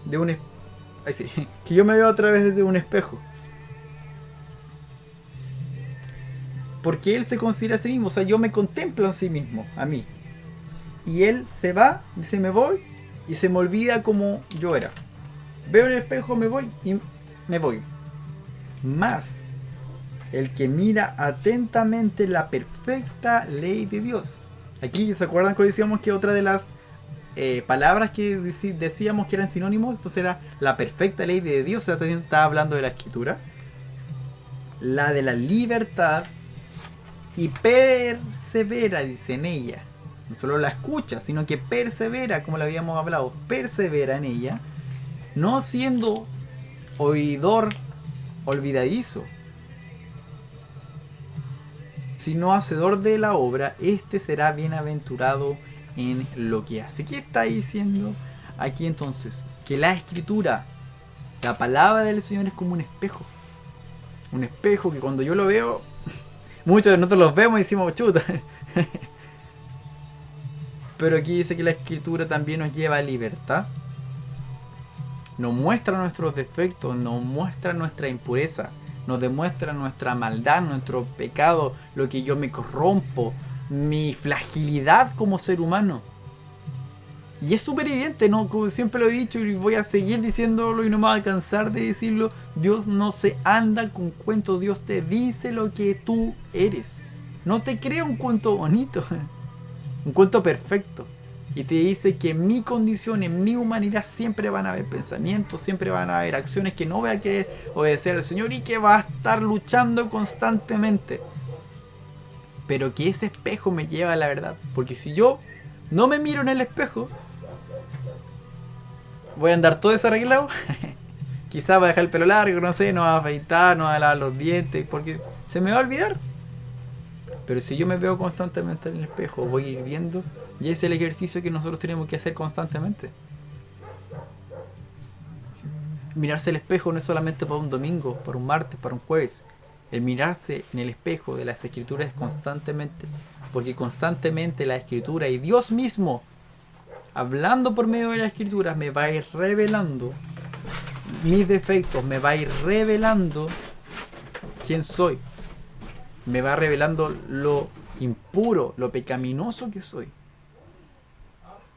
de un espejo. Porque él se considera a sí mismo, o sea, yo me contemplo a sí mismo, a mí. Y él se va, dice, me voy, y se me olvida como yo era. Veo en el espejo, me voy y me voy. Más el que mira atentamente la perfecta ley de Dios. Aquí, ¿se acuerdan que decíamos que otra de las palabras que decíamos que eran sinónimos? Entonces era la perfecta ley de Dios. O sea, estaba hablando de la escritura. La de la libertad. Y persevera, dice, en ella. No solo la escucha, sino que persevera, como lo habíamos hablado. Persevera en ella. No siendo oidor olvidadizo, sino hacedor de la obra, este será bienaventurado en lo que hace. ¿Qué está diciendo aquí entonces? Que la escritura, la palabra del Señor, es como un espejo. Un espejo que cuando yo lo veo, muchos de nosotros los vemos y decimos, chuta. Pero aquí dice que la escritura también nos lleva a libertad. Nos muestra nuestros defectos, nos muestra nuestra impureza, nos demuestra nuestra maldad, nuestro pecado, lo que yo me corrompo, mi fragilidad como ser humano. Y es súper evidente, ¿no? Como siempre lo he dicho y voy a seguir diciéndolo y no me va a cansar de decirlo. Dios no se anda con cuentos, Dios te dice lo que tú eres. No te crea un cuento bonito, un cuento perfecto. Y te dice que en mi condición, en mi humanidad, siempre van a haber pensamientos, siempre van a haber acciones que no voy a querer obedecer al Señor y que va a estar luchando constantemente. Pero que ese espejo me lleva a la verdad. Porque si yo no me miro en el espejo, voy a andar todo desarreglado. Quizás voy a dejar el pelo largo, no sé, no voy a afeitar, no voy a lavar los dientes, porque se me va a olvidar. Pero si yo me veo constantemente en el espejo, voy a ir viendo. Y es el ejercicio que nosotros tenemos que hacer constantemente. Mirarse al espejo no es solamente para un domingo, para un martes, para un jueves. El mirarse en el espejo de las escrituras es constantemente. Porque constantemente la escritura y Dios mismo, hablando por medio de las escrituras, me va a ir revelando mis defectos, me va a ir revelando quién soy. Me va revelando lo impuro, lo pecaminoso que soy.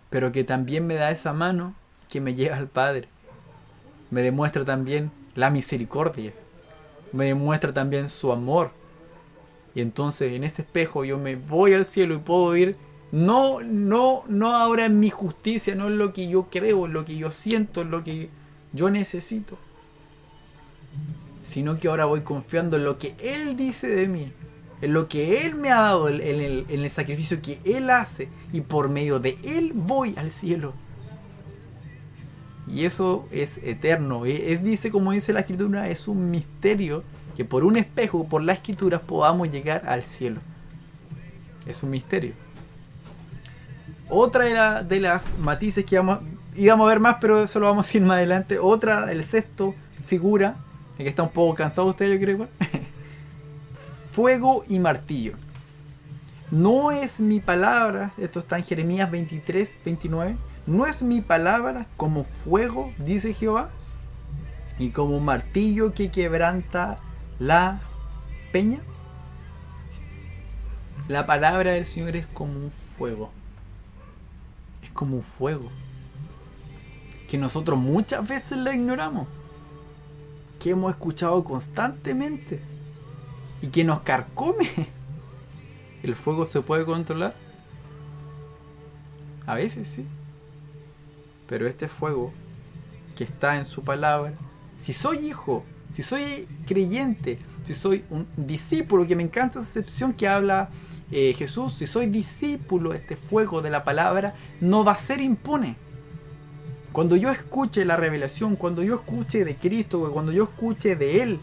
Pero que también me da esa mano que me lleva al Padre. Me demuestra también la misericordia. Me demuestra también su amor. Y entonces en ese espejo yo me voy al cielo y puedo ir no ahora en mi justicia, no en lo que yo creo, en lo que yo siento, en lo que yo necesito. Sino que ahora voy confiando en lo que Él dice de mí, en lo que Él me ha dado, en el sacrificio que Él hace, y por medio de Él voy al cielo. Y eso es eterno. Dice, como dice la escritura, es un misterio que por un espejo, por la escritura, podamos llegar al cielo. Es un misterio. Otra de las matices que íbamos a ver más, pero eso lo vamos a ir más adelante. Otra, el sexto, figura, que está un poco cansado usted, yo creo. Fuego y martillo. No es mi palabra, esto está en Jeremías 23, 29. No es mi palabra como fuego, dice Jehová, y como un martillo que quebranta la peña. La palabra del Señor es como un fuego. Es como un fuego. Que nosotros muchas veces lo ignoramos. Que hemos escuchado constantemente. Y que nos carcome. ¿El fuego se puede controlar? A veces sí. Pero este fuego que está en su palabra, si soy hijo, si soy creyente, si soy un discípulo, que me encanta esa excepción que habla Jesús, si soy discípulo, este fuego de la palabra no va a ser impune. Cuando yo escuche la revelación, cuando yo escuche de Cristo, cuando yo escuche de Él,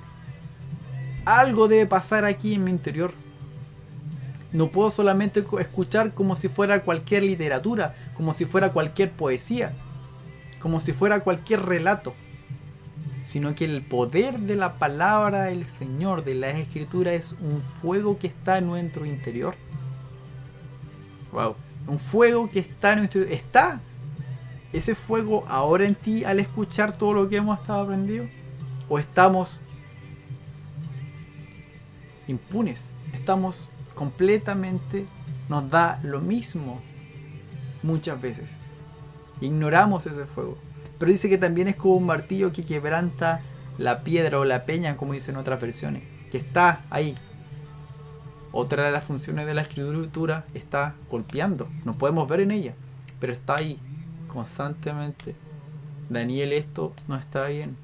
algo debe pasar aquí en mi interior. No puedo solamente escuchar como si fuera cualquier literatura, como si fuera cualquier poesía, como si fuera cualquier relato, sino que el poder de la palabra del Señor, de la Escritura, es un fuego que está en nuestro interior. Wow, un fuego que está en nuestro interior. ¿Está ese fuego ahora en ti al escuchar todo lo que hemos estado aprendiendo? ¿O estamos impunes? Estamos completamente, nos da lo mismo muchas veces. Ignoramos ese fuego. Pero dice que también es como un martillo que quebranta la piedra o la peña, como dicen otras versiones, que está ahí. Otra de las funciones de la escritura está golpeando. No podemos ver en ella, pero está ahí constantemente. Daniel, esto no está bien.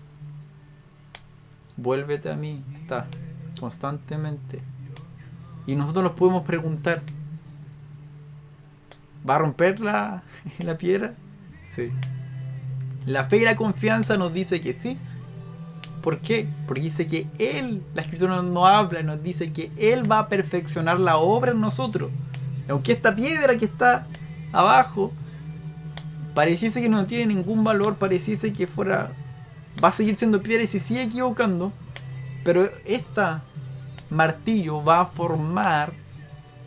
Vuélvete a mí. Está constantemente. Y nosotros nos podemos preguntar, ¿va a romper la piedra? Sí. La fe y la confianza nos dice que sí. ¿Por qué? Porque dice que Él, la Escritura nos habla, nos dice que Él va a perfeccionar la obra en nosotros. Aunque esta piedra que está abajo pareciese que no tiene ningún valor, pareciese que fuera, va a seguir siendo piedra y se sigue equivocando, pero esta martillo va a formar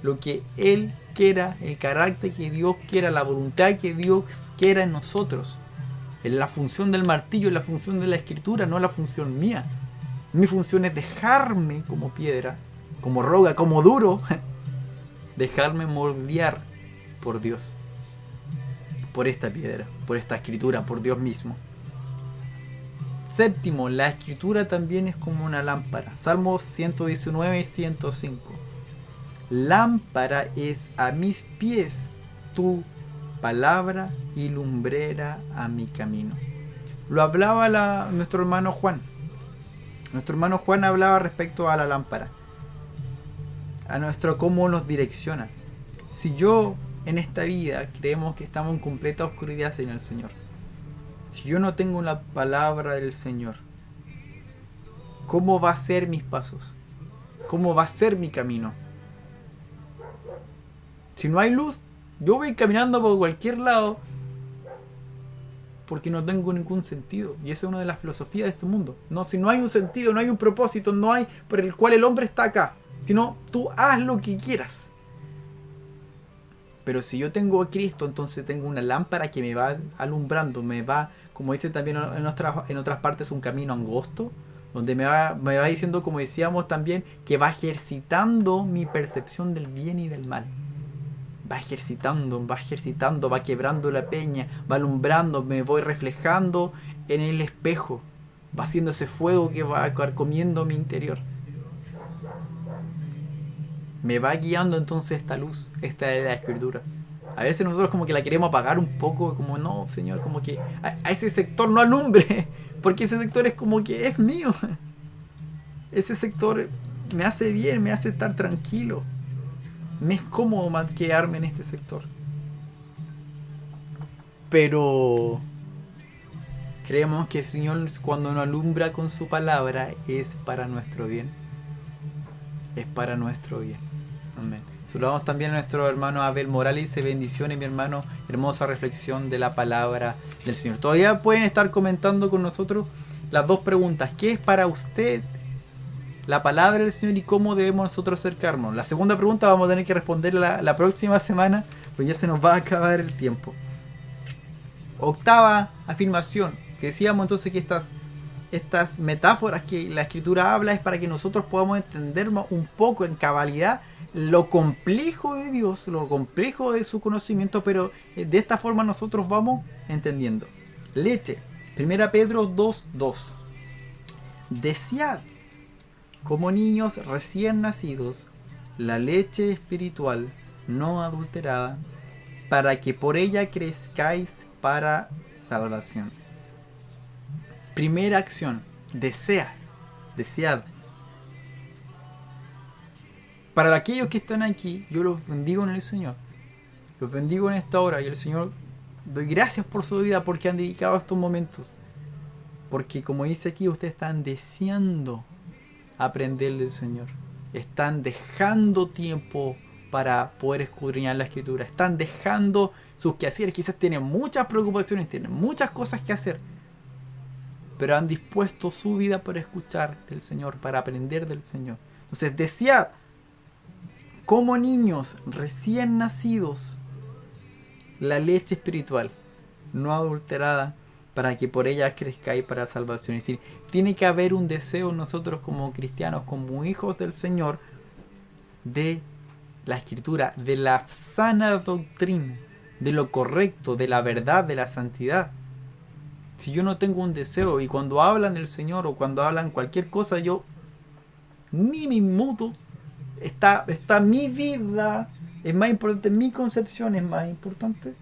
lo que Él quiera, el carácter que Dios quiera, la voluntad que Dios quiera en nosotros. En la función del martillo, en la función de la Escritura, no la función mía. Mi función es dejarme como piedra, como roca, como duro, dejarme moldear por Dios, por esta piedra, por esta Escritura, por Dios mismo. Séptimo, la Escritura también es como una lámpara. Salmos 119, 105. Lámpara es a mis pies tu palabra y lumbrera a mi camino. Lo hablaba nuestro hermano Juan. Nuestro hermano Juan hablaba respecto a la lámpara, a nuestro cómo nos direcciona. Si yo en esta vida creemos que estamos en completa oscuridad sin el Señor, si yo no tengo la palabra del Señor, ¿cómo va a ser mis pasos? ¿Cómo va a ser mi camino? Si no hay luz, yo voy caminando por cualquier lado porque no tengo ningún sentido. Y esa es una de las filosofías de este mundo. No, si no hay un sentido, no hay un propósito, no hay por el cual el hombre está acá, sino tú haz lo que quieras. Pero si yo tengo a Cristo, entonces tengo una lámpara que me va alumbrando, me va, como dice también en otras partes, un camino angosto, donde me va diciendo, como decíamos también, que va ejercitando mi percepción del bien y del mal. Va ejercitando, va quebrando la peña, va alumbrando, me voy reflejando en el espejo, va haciendo ese fuego que va carcomiendo mi interior. Me va guiando entonces esta luz, esta es la Escritura. A veces nosotros como que la queremos apagar un poco, como no, Señor, como que a ese sector no alumbre, porque ese sector es como que es mío. Ese sector me hace bien, me hace estar tranquilo. Me es cómodo quedarme en este sector. Pero creemos que el Señor, cuando nos alumbra con su palabra, es para nuestro bien. Es para nuestro bien. Amén. Saludamos también a nuestro hermano Abel Morales. Dice: bendiciones, mi hermano. Hermosa reflexión de la palabra del Señor. Todavía pueden estar comentando con nosotros las dos preguntas. ¿Qué es para usted la palabra del Señor y cómo debemos nosotros acercarnos. La segunda pregunta vamos a tener que responder la próxima semana, pues ya se nos va a acabar el tiempo. Octava afirmación, que decíamos entonces que estas metáforas que la Escritura habla es para que nosotros podamos entender un poco en cabalidad lo complejo de Dios, lo complejo de su conocimiento, pero de esta forma nosotros vamos entendiendo. Leche, 1 Pedro 2:2. Desead, como niños recién nacidos, la leche espiritual no adulterada, para que por ella crezcáis para salvación. Primera acción, desead. Para aquellos que están aquí, yo los bendigo en el Señor. Los bendigo en esta hora y el Señor, doy gracias por su vida porque han dedicado estos momentos. Porque como dice aquí, ustedes están deseando aprender del Señor. Están dejando tiempo para poder escudriñar la Escritura. Están dejando sus quehaceres. Quizás tienen muchas preocupaciones, tienen muchas cosas que hacer. Pero han dispuesto su vida para escuchar del Señor, para aprender del Señor. Entonces, desead, como niños recién nacidos, la leche espiritual, no adulterada, para que por ella crezcáis para salvación. Es decir, tiene que haber un deseo en nosotros como cristianos, como hijos del Señor, de la Escritura, de la sana doctrina, de lo correcto, de la verdad, de la santidad. Si yo no tengo un deseo y cuando hablan del Señor o cuando hablan cualquier cosa, yo ni me inmuto. Está mi vida, es más importante, mi concepción es más importante.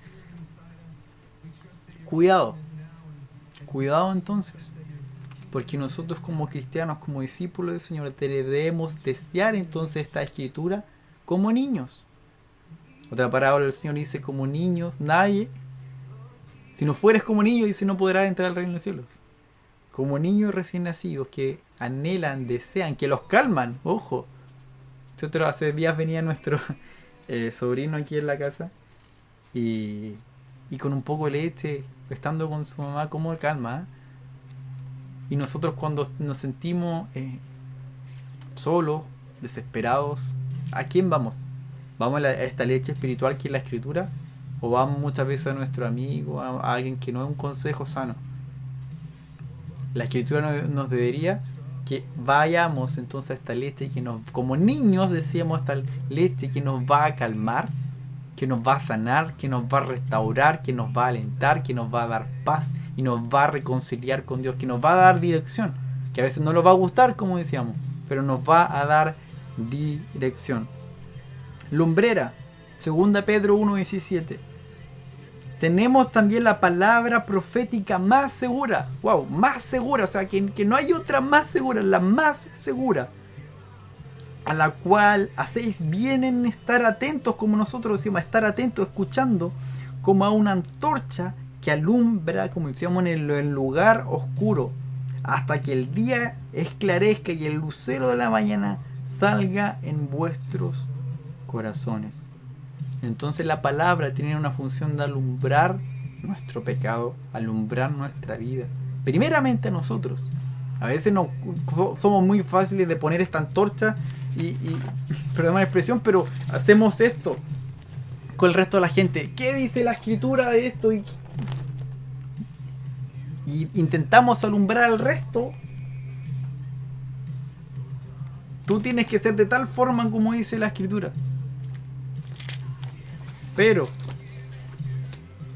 Cuidado entonces, porque nosotros como cristianos, como discípulos del Señor, debemos desear entonces esta Escritura como niños. Otra parábola del Señor dice, como niños, nadie, si no fueres como niños, dice, no podrás entrar al reino de los cielos. Como niños recién nacidos que anhelan, desean, que los calman, ojo. Nosotros hace días venía nuestro sobrino aquí en la casa y con un poco de leche, estando con su mamá, como calma. Y nosotros cuando nos sentimos solos, desesperados, ¿a quién vamos? ¿Vamos a esta leche espiritual que es la Escritura? ¿O vamos muchas veces a nuestro amigo, a alguien que no es un consejo sano? La Escritura nos debería que vayamos entonces a esta leche que nos, como niños decíamos, esta leche que nos va a calmar, que nos va a sanar, que nos va a restaurar, que nos va a alentar, que nos va a dar paz y nos va a reconciliar con Dios, que nos va a dar dirección, que a veces no nos va a gustar, como decíamos, pero nos va a dar dirección. Lumbrera, 2 Pedro 1:17. Tenemos también la palabra profética más segura. Wow, más segura. O sea, que no hay otra más segura. La más segura. A la cual hacéis bien en estar atentos, como nosotros decimos, estar atentos, escuchando, como a una antorcha que alumbra, como decíamos, en el lugar oscuro, hasta que el día esclarezca y el lucero de la mañana salga en vuestros corazones. Entonces la palabra tiene una función de alumbrar nuestro pecado, alumbrar nuestra vida. Primeramente nosotros. A veces somos muy fáciles de poner esta antorcha y perdón la expresión, pero hacemos esto con el resto de la gente. ¿Qué dice la Escritura de esto? Y intentamos alumbrar al resto. Tú tienes que ser de tal forma como dice la Escritura. Pero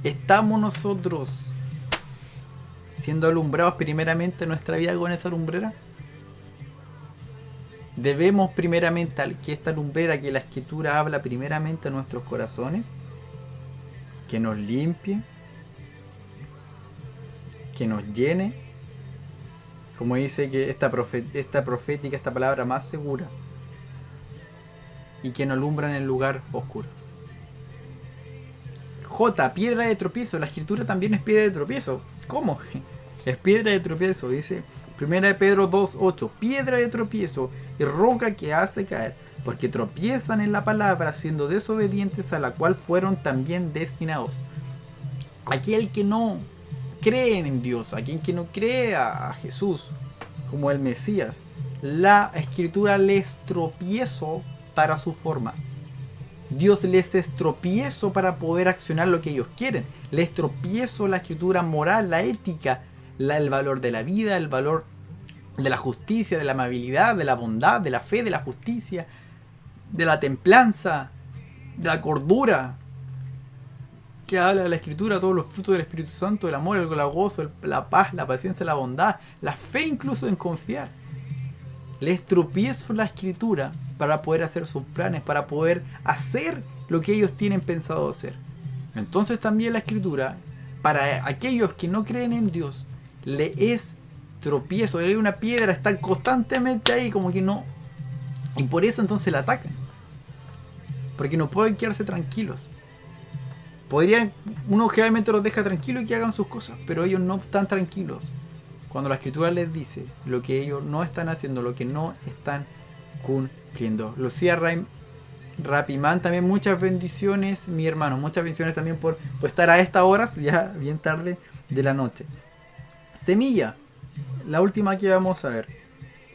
¿estamos nosotros siendo alumbrados primeramente en nuestra vida con esa lumbrera? Debemos primeramente que esta lumbrera, que la Escritura habla primeramente a nuestros corazones, que nos limpie, que nos llene, como dice que esta profética, esta palabra más segura, y que nos alumbra en el lugar oscuro. J, piedra de tropiezo. La Escritura también es piedra de tropiezo. ¿Cómo? Es piedra de tropiezo. Dice 1 Pedro 2:8. Piedra de tropiezo y roca que hace caer, porque tropiezan en la palabra, siendo desobedientes, a la cual fueron también destinados. Aquel que no cree en Dios, aquel que no cree a Jesús como el Mesías, la escritura les tropiezo para su forma. Dios les es tropiezo para poder accionar lo que ellos quieren. Les tropiezo la escritura moral, la ética, el valor de la vida, el valor de la justicia, de la amabilidad, de la bondad, de la fe, de la justicia, de la templanza, de la cordura, que habla de la escritura, todos los frutos del Espíritu Santo, el amor, el gozo, la paz, la paciencia, la bondad, la fe incluso en confiar. Les tropiezo la escritura para poder hacer sus planes, para poder hacer lo que ellos tienen pensado hacer. Entonces también la escritura, para aquellos que no creen en Dios, le es tropiezo. Hay una piedra, está constantemente ahí, como que no. Y por eso entonces la atacan. Porque no pueden quedarse tranquilos. Uno generalmente los deja tranquilos y que hagan sus cosas, pero ellos no están tranquilos cuando la escritura les dice lo que ellos no están haciendo, lo que no están cumpliendo. Lucía Rapimán, también muchas bendiciones, mi hermano, muchas bendiciones también por estar a estas horas, ya bien tarde de la noche. Semilla, la última que vamos a ver.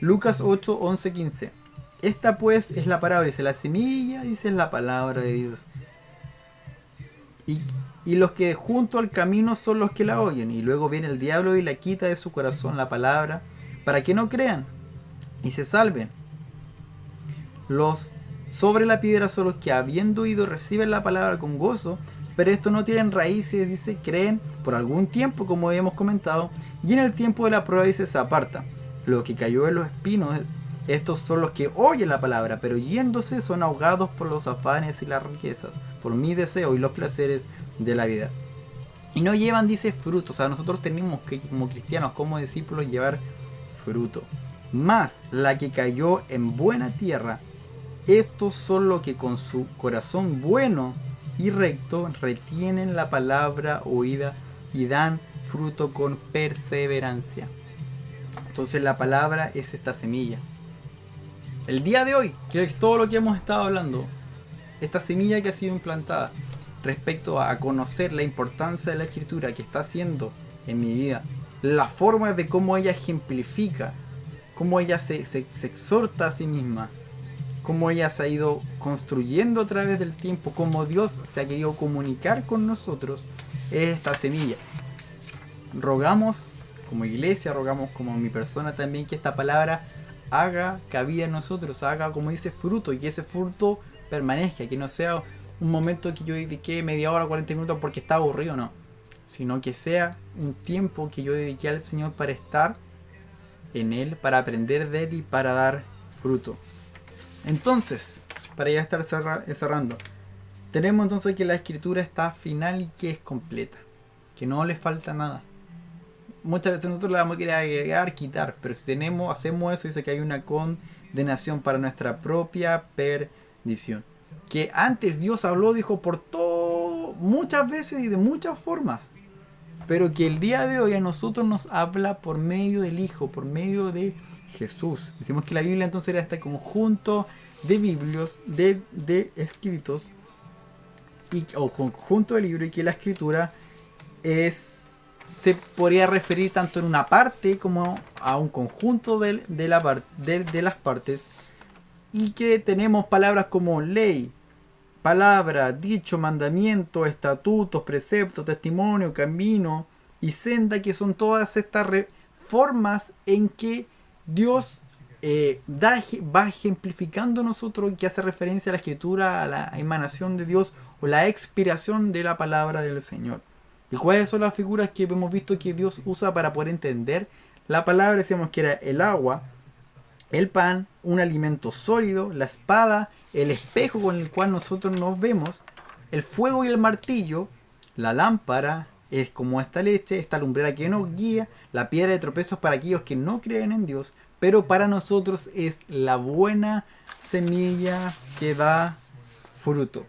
Lucas 8, 11, 15. Esta pues es la parábola, dice la semilla, dice la palabra de Dios. Y los que junto al camino son los que la oyen, y luego viene el diablo y la quita de su corazón la palabra, para que no crean y se salven. Los sobre la piedra son los que habiendo oído reciben la palabra con gozo, pero estos no tienen raíces, dice, creen por algún tiempo, como habíamos comentado, y en el tiempo de la prueba, dice, se aparta. Lo que cayó en los espinos, estos son los que oyen la palabra, pero yéndose son ahogados por los afanes y las riquezas, por mi deseo y los placeres de la vida. Y no llevan, dice, fruto. O sea, nosotros tenemos que, como cristianos, como discípulos, llevar fruto. Más la que cayó en buena tierra, estos son los que con su corazón bueno y recto retienen la palabra oída y dan fruto con perseverancia. Entonces la palabra es esta semilla. El día de hoy, que es todo lo que hemos estado hablando, esta semilla que ha sido implantada respecto a conocer la importancia de la escritura que está haciendo en mi vida, la forma de cómo ella ejemplifica, cómo ella se exhorta a sí misma, cómo ella se ha ido construyendo a través del tiempo, cómo Dios se ha querido comunicar con nosotros, es esta semilla. Rogamos como iglesia, rogamos como mi persona también, que esta palabra haga cabida en nosotros, haga, como dice, fruto, y que ese fruto permanezca, que no sea un momento que yo dediqué media hora, 40 minutos porque estaba aburrido, no, sino que sea un tiempo que yo dediqué al Señor para estar en Él, para aprender de Él y para dar fruto. Entonces, para ya estar cerrando, tenemos entonces que la escritura está final y que es completa, que no le falta nada. Muchas veces nosotros le vamos a querer agregar, quitar, pero si hacemos eso, dice que hay una condenación para nuestra propia perdición. Que antes Dios habló, dijo, por todo, muchas veces y de muchas formas, pero que el día de hoy a nosotros nos habla por medio del Hijo, por medio de Jesús. Decimos que la Biblia entonces era este conjunto de biblios, de escritos, o conjunto de libros, y que la escritura se podría referir tanto en una parte como a un conjunto de las partes, y que tenemos palabras como ley, palabra, dicho, mandamiento, estatutos, preceptos, testimonio, camino y senda, que son todas estas formas en que Dios va ejemplificando a nosotros, que hace referencia a la escritura, a la emanación de Dios o la expiración de la palabra del Señor. ¿Y cuáles son las figuras que hemos visto que Dios usa para poder entender la palabra? Decíamos que era el agua, el pan, un alimento sólido, la espada, el espejo con el cual nosotros nos vemos, el fuego y el martillo, la lámpara es como esta leche, esta lumbrera que nos guía, la piedra de tropezos para aquellos que no creen en Dios, pero para nosotros es la buena semilla que da fruto.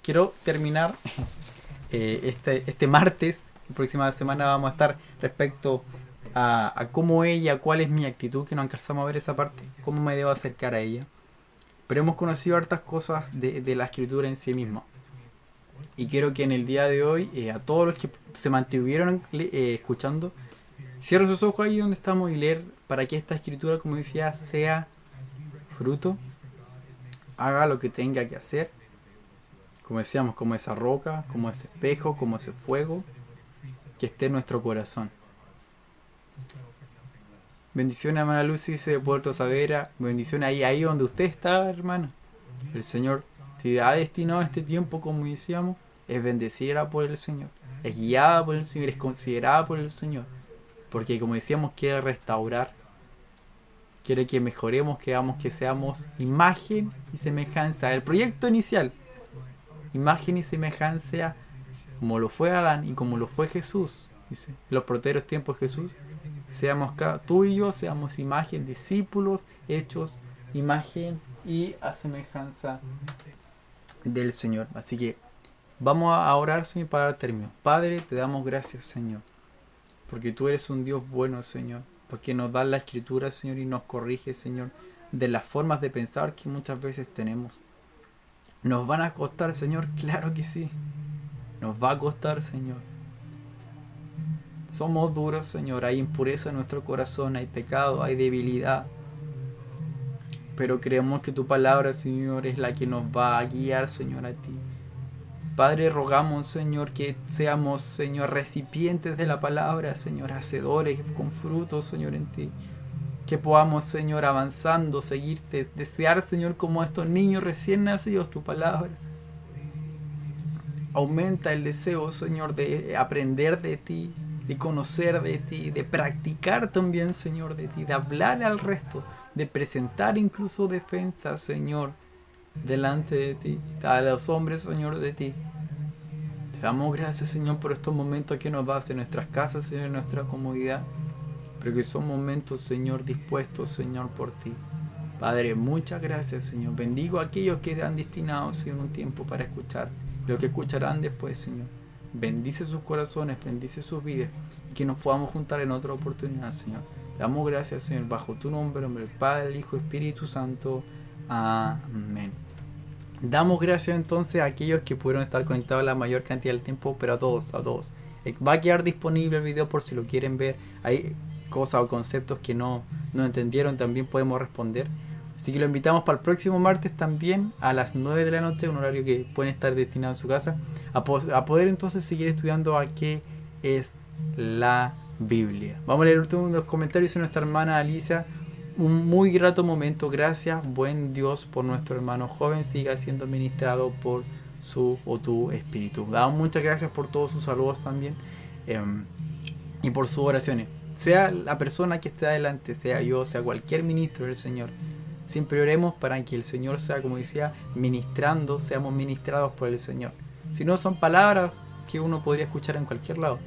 Quiero terminar este martes, la próxima semana vamos a estar respecto a cómo cuál es mi actitud, que no alcanzamos a ver esa parte, cómo me debo acercar a ella. Pero hemos conocido hartas cosas de la escritura en sí misma. Y quiero que en el día de hoy, a todos los que se mantuvieron escuchando, cierren sus ojos ahí donde estamos y leer para que esta escritura, como decía, sea fruto, haga lo que tenga que hacer, como decíamos, como esa roca, como ese espejo, como ese fuego, que esté en nuestro corazón. Bendiciones, hermana Lucy, de Puerto Savera. Bendiciones ahí donde usted está, hermano. El Señor, si ha destinado este tiempo, como decíamos, es bendecida por el Señor, es guiada por el Señor, es considerada por el Señor, porque como decíamos, quiere restaurar, quiere que mejoremos, queramos que seamos imagen y semejanza. El proyecto inicial, imagen y semejanza, como lo fue Adán y como lo fue Jesús, dice, en los proteros tiempos de Jesús, seamos tú y yo, seamos imagen, discípulos, hechos, imagen y a semejanza del Señor. Así que vamos a orar, Señor, para dar término. Padre, te damos gracias, Señor, porque tú eres un Dios bueno, Señor, porque nos das la escritura, Señor, y nos corrige, Señor, de las formas de pensar que muchas veces tenemos. ¿Nos van a costar, Señor? Claro que sí. Nos va a costar, Señor. Somos duros, Señor. Hay impureza en nuestro corazón, hay pecado, hay debilidad. Pero creemos que tu palabra, Señor, es la que nos va a guiar, Señor, a ti. Padre, rogamos, Señor, que seamos, Señor, recipientes de la palabra, Señor, hacedores con frutos, Señor, en ti. Que podamos, Señor, avanzando, seguirte, desear, Señor, como estos niños recién nacidos, tu palabra. Aumenta el deseo, Señor, de aprender de ti, de conocer de ti, de practicar también, Señor, de ti, de hablarle al resto, de presentar incluso defensa, Señor, delante de ti, a los hombres, Señor, de ti. Te damos gracias, Señor, por estos momentos que nos das en nuestras casas, Señor, en nuestra comodidad, pero que son momentos, Señor, dispuestos, Señor, por ti. Padre, muchas gracias, Señor. Bendigo a aquellos que han destinado, Señor, un tiempo para escuchar, los que escucharán después, Señor. Bendice sus corazones, bendice sus vidas, y que nos podamos juntar en otra oportunidad, Señor. Te damos gracias, Señor, bajo tu nombre, en nombre del Padre, el Hijo y Espíritu Santo. Amén. Damos gracias entonces a aquellos que pudieron estar conectados la mayor cantidad del tiempo, pero a todos. Va a quedar disponible el video por si lo quieren ver. Hay cosas o conceptos que no entendieron, también podemos responder. Así que lo invitamos para el próximo martes también a las 9 de la noche, un horario que pueden estar destinado en su casa, a poder entonces seguir estudiando a qué es la Biblia. Vamos a leer los comentarios de nuestra hermana Alicia. Un muy grato momento, gracias, buen Dios, por nuestro hermano joven, siga siendo ministrado por su o tu espíritu. Damos muchas gracias por todos sus saludos también y por sus oraciones. Sea la persona que esté adelante, sea yo, sea cualquier ministro del Señor, siempre oremos para que el Señor sea, como decía, ministrando, seamos ministrados por el Señor. Si no, son palabras que uno podría escuchar en cualquier lado,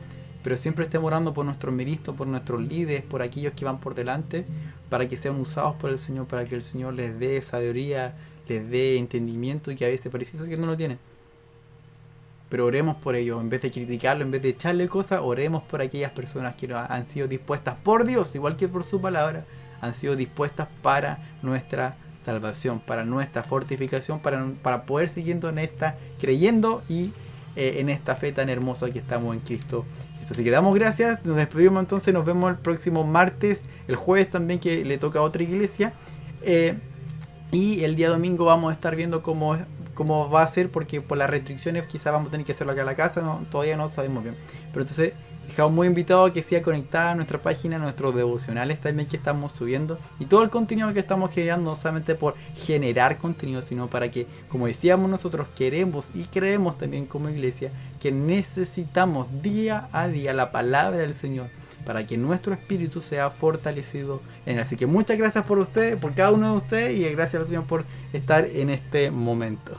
pero siempre estemos orando por nuestros ministros, por nuestros líderes, por aquellos que van por delante, para que sean usados por el Señor, para que el Señor les dé sabiduría, les dé entendimiento, y que a veces parece que no lo tienen. Pero oremos por ellos, en vez de criticarlo, en vez de echarle cosas, oremos por aquellas personas que han sido dispuestas por Dios, igual que por su palabra, han sido dispuestas para nuestra salvación, para nuestra fortificación, para poder siguiendo en esta, creyendo y en esta fe tan hermosa que estamos en Cristo. Así que damos gracias, nos despedimos entonces, nos vemos el próximo martes, el jueves también que le toca a otra iglesia, y el día domingo vamos a estar viendo cómo va a ser, porque por las restricciones quizás vamos a tener que hacerlo acá en la casa, todavía no sabemos bien, pero entonces dejamos muy invitado a que sea conectada a nuestra página, a nuestros devocionales también que estamos subiendo, y todo el contenido que estamos generando, no solamente por generar contenido, sino para que, como decíamos, nosotros queremos y creemos también como iglesia que necesitamos día a día la palabra del Señor para que nuestro espíritu sea fortalecido en él. Así que muchas gracias por ustedes, por cada uno de ustedes, y gracias al Señor por estar en este momento.